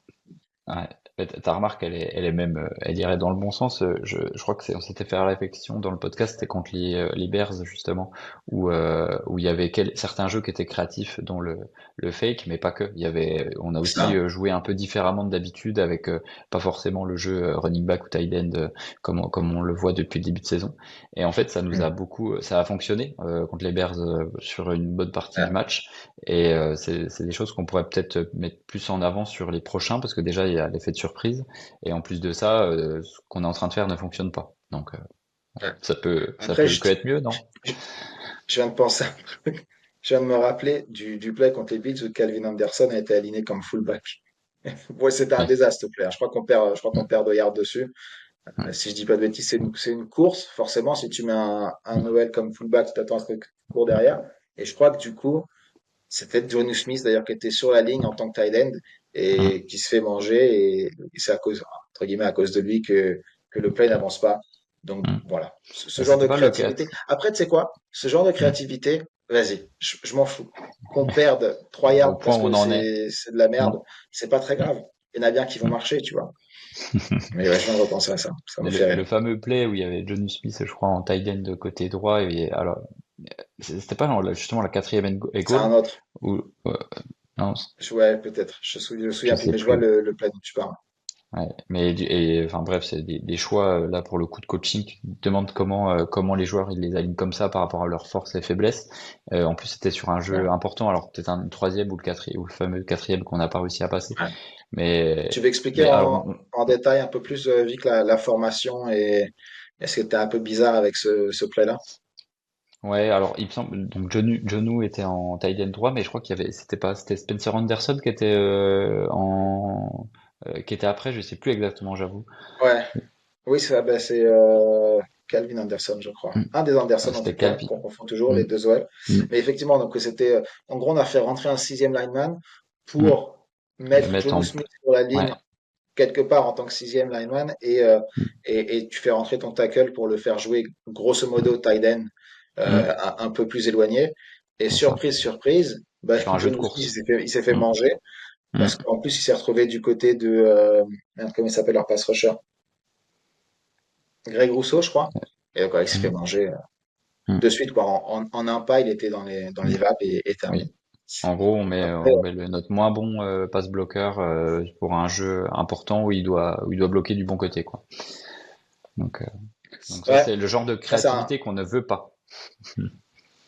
ouais, ta remarque, elle est même, elle irait dans le bon sens. Je crois que on s'était fait la réflexion dans le podcast, c'était contre les Bears justement, où il y avait certains jeux qui étaient créatifs, dont le fake, mais pas que. On a aussi ça. joué un peu différemment de d'habitude avec pas forcément le jeu running back ou tight end comme on le voit depuis le début de saison. Et en fait, ça a fonctionné contre les Bears sur une bonne partie du Ouais. match. Et c'est des choses qu'on pourrait peut-être mettre plus en avant sur les prochains, parce que déjà, il y a l'effet de surprise. Et en plus de ça, ce qu'on est en train de faire ne fonctionne pas. Donc, Ouais. ça Après, peut que être mieux, non? je- je viens de penser à un truc. Je viens de me rappeler du play contre les Bills où Calvin Anderson a été aligné comme fullback. Ouais, c'était un Ouais. désastre, ce play, hein. Je crois qu'on perd 2 yards dessus. Mm, Si je dis pas de bêtises, c'est une course. Forcément, si tu mets un Noël comme fullback, tu t'attends à ce que tu cours derrière. Et je crois que du coup, c'était Johnny Smith d'ailleurs qui était sur la ligne en tant que tight end mm, et qui se fait manger. Et c'est à cause, entre guillemets, à cause de lui que le play n'avance pas. Donc mm. voilà, ce Bah, genre de c'était pas le créativité. 4. Après, tu sais quoi? Ce genre de Mm. créativité, vas-y, je m'en fous. Qu'on perde 3 Au yards point parce où on que en est. c'est de la Mm, merde, c'est pas très grave. Il y en a bien qui vont mm. marcher, tu vois. Mais ouais, je viens de repenser à ça. Ça me Mais fait le rire. fameux play où il y avait Johnny Smith, je crois, en tight end de côté droit, et alors, c'était pas justement la quatrième et C'est un goal, autre. ou, non, Ouais, peut-être. Je me je souviens plus, sais mais je vois plus. le plan dont tu parles. Ouais, enfin bref, c'est des choix là pour le coup de coaching. Tu te demandes comment les joueurs ils les alignent comme ça par rapport à leurs forces et faiblesses. En plus, c'était sur un Ouais. jeu important, alors peut-être un troisième ou le quatrième ou le fameux quatrième qu'on n'a pas réussi à passer. Ouais. Tu Mais veux expliquer mais alors en détail un peu plus, Vic, la formation et est-ce que tu es un peu bizarre avec ce play-là? ouais, alors il me semble donc Jonu était en tight end droit, mais je crois c'était Spencer Anderson qui était après, je sais plus exactement, j'avoue. Ouais. Oui, c'est Calvin Anderson, je crois. Hmm. Un des Anderson, en tout C'était cas, Calvi. qu'on confond toujours, Hmm, les deux OL. hmm, Mais effectivement, donc c'était, en gros, on a fait rentrer un sixième lineman hmm. pour Le mettre mettre Jonnu en Smith sur la ouais. ligne quelque part en tant que sixième lineman et tu fais rentrer ton tackle pour le faire jouer grosso modo tight end Mm. un peu plus éloigné. Et C'est ça. surprise, surprise, bah, Sur un jeu de John Smith, course. il s'est fait Mm. manger parce Mm. qu'en plus, il s'est retrouvé du côté de, merde, comment il s'appelle leur pass rusher? Greg Rousseau, je crois. Et quoi, il s'est fait Mm. manger Mm. de suite, quoi. En un pas, il était dans Mm. les vapes et terminé. Oui. En gros, Après, on met notre moins bon passe bloqueur pour un jeu important où il doit bloquer du bon côté, quoi. Donc, euh, donc ça, ouais, c'est le genre de ça, c'est un, créativité qu'on ne veut pas.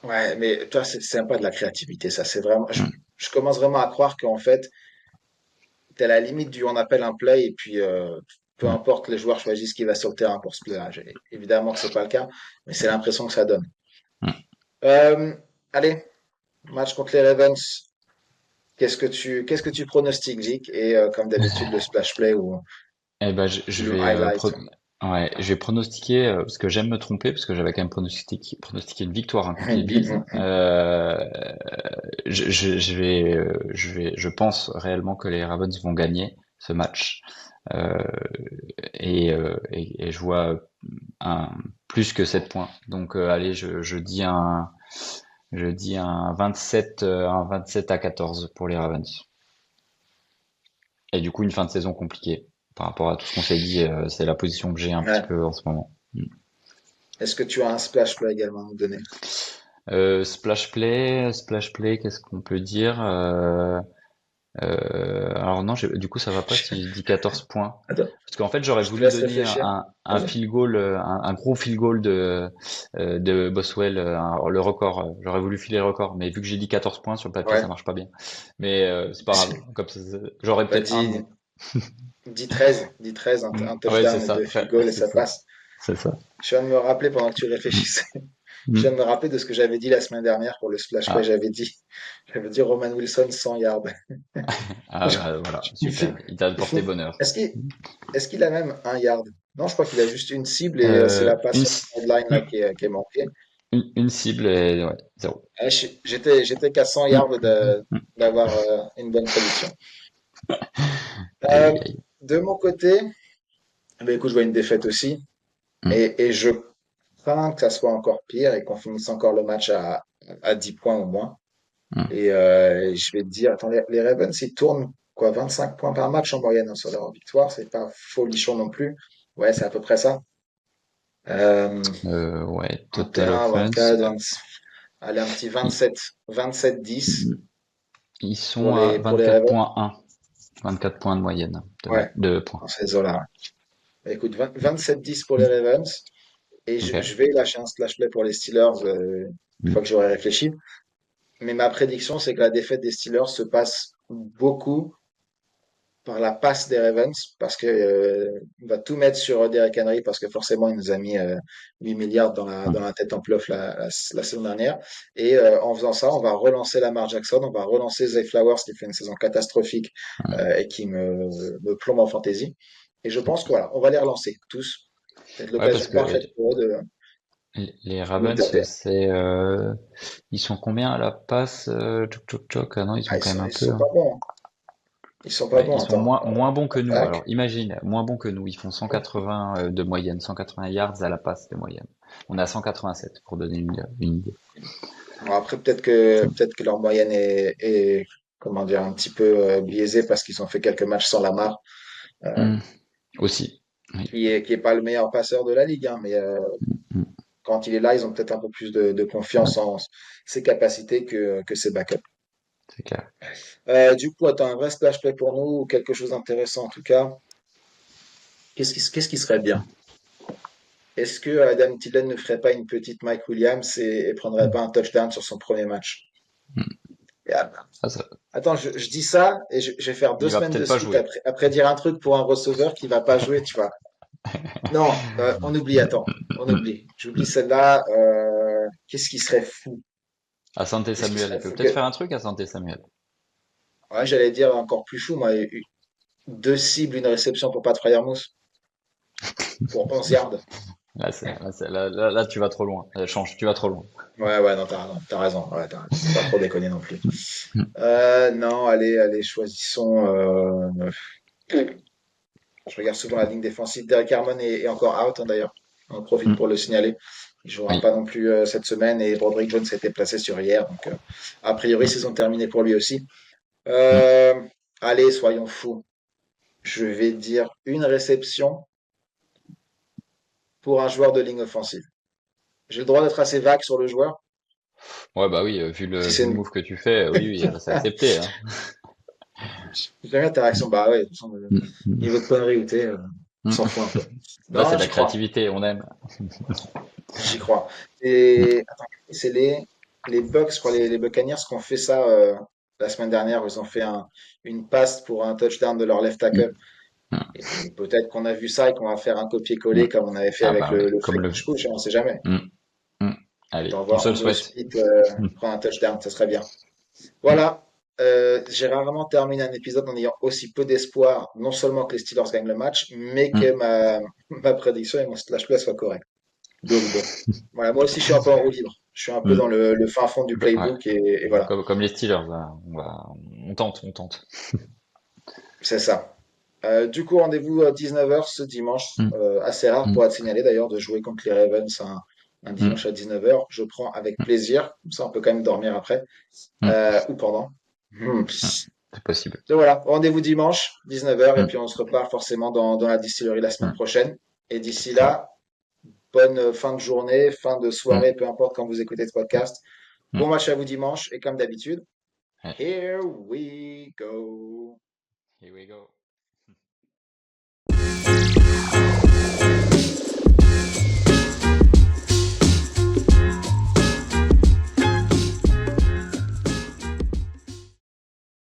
ouais, mais toi, c'est pas de la créativité, ça. C'est vraiment, Mm. je commence vraiment à croire qu'en fait, t'es à la limite du on appelle un play et puis, peu Mm. importe, les joueurs choisissent qui va sur le terrain pour ce play-là. Évidemment que c'est pas le cas, mais c'est l'impression que ça donne. Mm. Euh, allez, match contre les Ravens. Qu'est-ce que tu pronostiques, Vic? Et comme d'habitude, le splash play Eh ben, ou le highlight. ouais, je vais pronostiquer parce que j'aime me tromper parce que j'avais quand même pronostiqué une victoire hein, contre les Une bille. Bills. Je pense réellement que les Ravens vont gagner ce match euh, et je vois un plus que 7 points. Donc allez, je dis un 27 à 14 pour les Ravens. Et du coup, une fin de saison compliquée. Par rapport à tout ce qu'on s'est dit, c'est la position que j'ai un petit Ouais. peu en ce moment. Est-ce que tu as un splash play également à nous donner? Splash play, qu'est-ce qu'on peut dire? Alors non, du coup, ça va pas si je dis 14 points. Attends, Parce qu'en fait, j'aurais je te voulu laisse donner réfléchir. un Vas-y. field goal, un gros field goal de Boswell, le record. J'aurais voulu filer le record, mais vu que j'ai dit 14 points sur le papier, ça Ouais. marche pas bien. Mais c'est pas grave. Comme ça, j'aurais Bah, peut-être un de moins. 13, un Ouais, c'est touchdown et ça. deux field goals et C'est ça ça. passe. C'est ça. Je viens de me rappeler pendant que tu Mm. réfléchissais. Je viens de Mm. me rappeler de ce que j'avais dit la semaine dernière pour le splash play. Ah, J'avais dit Roman Wilson 100 yards. ah bah voilà, super. Il t'a apporté bonheur. Est-ce qu'il, est-ce qu'il a même un yard? Non, je crois qu'il a juste une cible et c'est la passe Une, sur la sideline là qui est manquée. une cible et ouais, zéro. J'étais qu'à 100 Mm. yards d'avoir une bonne prédiction. Aïe, Euh, aïe, aïe. de mon côté, ben écoute, je vois une défaite aussi. Mm. Et je crains que ça soit encore pire et qu'on finisse encore le match à 10 points au moins. Mm. Et je vais te dire, attends, les Ravens, ils tournent quoi, 25 points par match en moyenne hein, sur leur victoire. C'est pas folichon non plus. Ouais, c'est à peu près ça. Euh, Ouais, total 21, offense. 24, 20, allez, un petit Ils, 27, 27-10 ils sont à pour les Ravens. 24,1. 24 points de moyenne Ouais, de points. dans ces eaux-là. Ouais. Écoute, 27-10 pour les Ravens. Et Ok. je vais lâcher un splash play pour les Steelers une Mm. fois que j'aurai réfléchi. Mais ma prédiction, c'est que la défaite des Steelers se passe beaucoup par la passe des Ravens, parce que on va tout mettre sur Derrick Henry, parce que forcément, il nous a mis 8 milliards dans Mm. la tête en playoff la saison dernière. Et en faisant ça, on va relancer Lamar Jackson, on va relancer Zay Flowers, qui fait une saison catastrophique Mm. et qui me plombe en fantasy. Et je pense que voilà, on va les relancer tous. C'est Ouais, parce l'occasion que parfaite pour eux les de nous Ravens, taper. ils sont combien à la passe? Tchouk, tchouk, tchouk. Ah non, ils Ah, sont quand même un ils peu, sont hein. pas bons, hein. Ils sont pas Ouais, bons, ils sont attends. moins bons que nous. Attaque. Alors imagine, moins bons que nous. Ils font 180 de moyenne, 180 yards à la passe de moyenne. On a 187 pour donner une idée. Bon, après, peut-être que leur moyenne est, comment dire, un petit peu biaisée parce qu'ils ont fait quelques matchs sans Lamar, euh, Hmm. Aussi. Oui. qui est pas le meilleur passeur de la ligue, hein, mais Hmm. quand il est là, ils ont peut-être un peu plus de confiance en ses capacités que ses backups. C'est clair. Du coup, attends, un vrai splash play pour nous, ou quelque chose d'intéressant en tout cas. Qu'est-ce qui serait bien? Est-ce que Adam Thielen ne ferait pas une petite Mike Williams et prendrait pas un touchdown sur son premier match? Hmm. Et, Ah, ça, attends, je dis ça et je vais faire deux il va semaines de peut-être pas suite jouer. après dire un truc pour un receveur qui va pas jouer, tu vois. Non, on oublie, attends, on Hmm. oublie. J'oublie celle-là. Qu'est-ce qui serait fou? À Santé Qu'est-ce qui Samuel, serait il peut fou peut-être que... faire un truc à Santé Samuel. Ouais, j'allais dire encore plus fou, moi. Deux cibles, une réception pour Pat Freiermuth pour 11 yards. Là, tu vas trop loin. Change, tu vas trop loin. Ouais, ouais, non, t'as raison. Ouais, faut pas trop déconner non plus. Hmm. Non, allez, choisissons. Je regarde souvent la ligne défensive. Derek Harmon est encore out, hein, d'ailleurs. On en profite Hmm. pour le signaler. Il jouera Oui. pas non plus cette semaine et Broderick Jones s'était placé sur hier. Donc, a priori, Mm, saison terminée pour lui aussi. mm. Euh, allez, soyons fous. Je vais dire une réception pour un joueur de ligne offensive. J'ai le droit d'être assez vague sur le joueur. Ouais, bah oui, Si c'est vu le une... move que tu fais, oui, oui, c'est accepté, hein. J'aime bien ta réaction. Bah ouais, de toute façon, le Mm, mm, niveau de connerie où t'es, on mm. s'en fout un peu. Bah, c'est Non, de la j'y crois. créativité, on aime. J'y crois. Mm, Et attends, c'est les Bucks, je crois, les Buccaneers qui ont fait ça la semaine dernière, où ils ont fait une passe pour un touchdown de leur left mm, tackle. mm, Et peut-être qu'on a vu ça et qu'on va faire un copier-coller mm. comme on avait fait Ah avec bah ouais, le comme French push, on sait jamais. mm, mm. Et Allez, on se t'envoies le Andrew souhaite. Smith prendre un touchdown, ça serait bien. Voilà. J'ai rarement terminé un épisode en ayant aussi peu d'espoir, non seulement que les Steelers gagnent le match, mais que Mm, ma prédiction et mon slash play soient corrects. Donc bon. Voilà, moi aussi je suis un peu en roue libre. Je suis un peu dans mm. le fin fond du Ouais, playbook et voilà, comme les Steelers, voilà. On tente, on tente. c'est ça. Du coup, rendez-vous à 19h ce dimanche. Mm, Assez rare mm, pour être signalé d'ailleurs de jouer contre les Ravens un mm, dimanche à 19h. Je prends avec plaisir. Comme ça, on peut quand même dormir après mm, ou pendant. Hmm. mm. C'est possible. Donc voilà, rendez-vous dimanche, 19h, et Mm, puis on se reparle forcément dans la distillerie la semaine mm. prochaine. Et d'ici Ouais. là, bonne fin de journée, fin de Mm, soirée, peu importe quand vous écoutez ce podcast. Bon mm. match à vous dimanche, et comme d'habitude, Ouais. here we go. Here we go.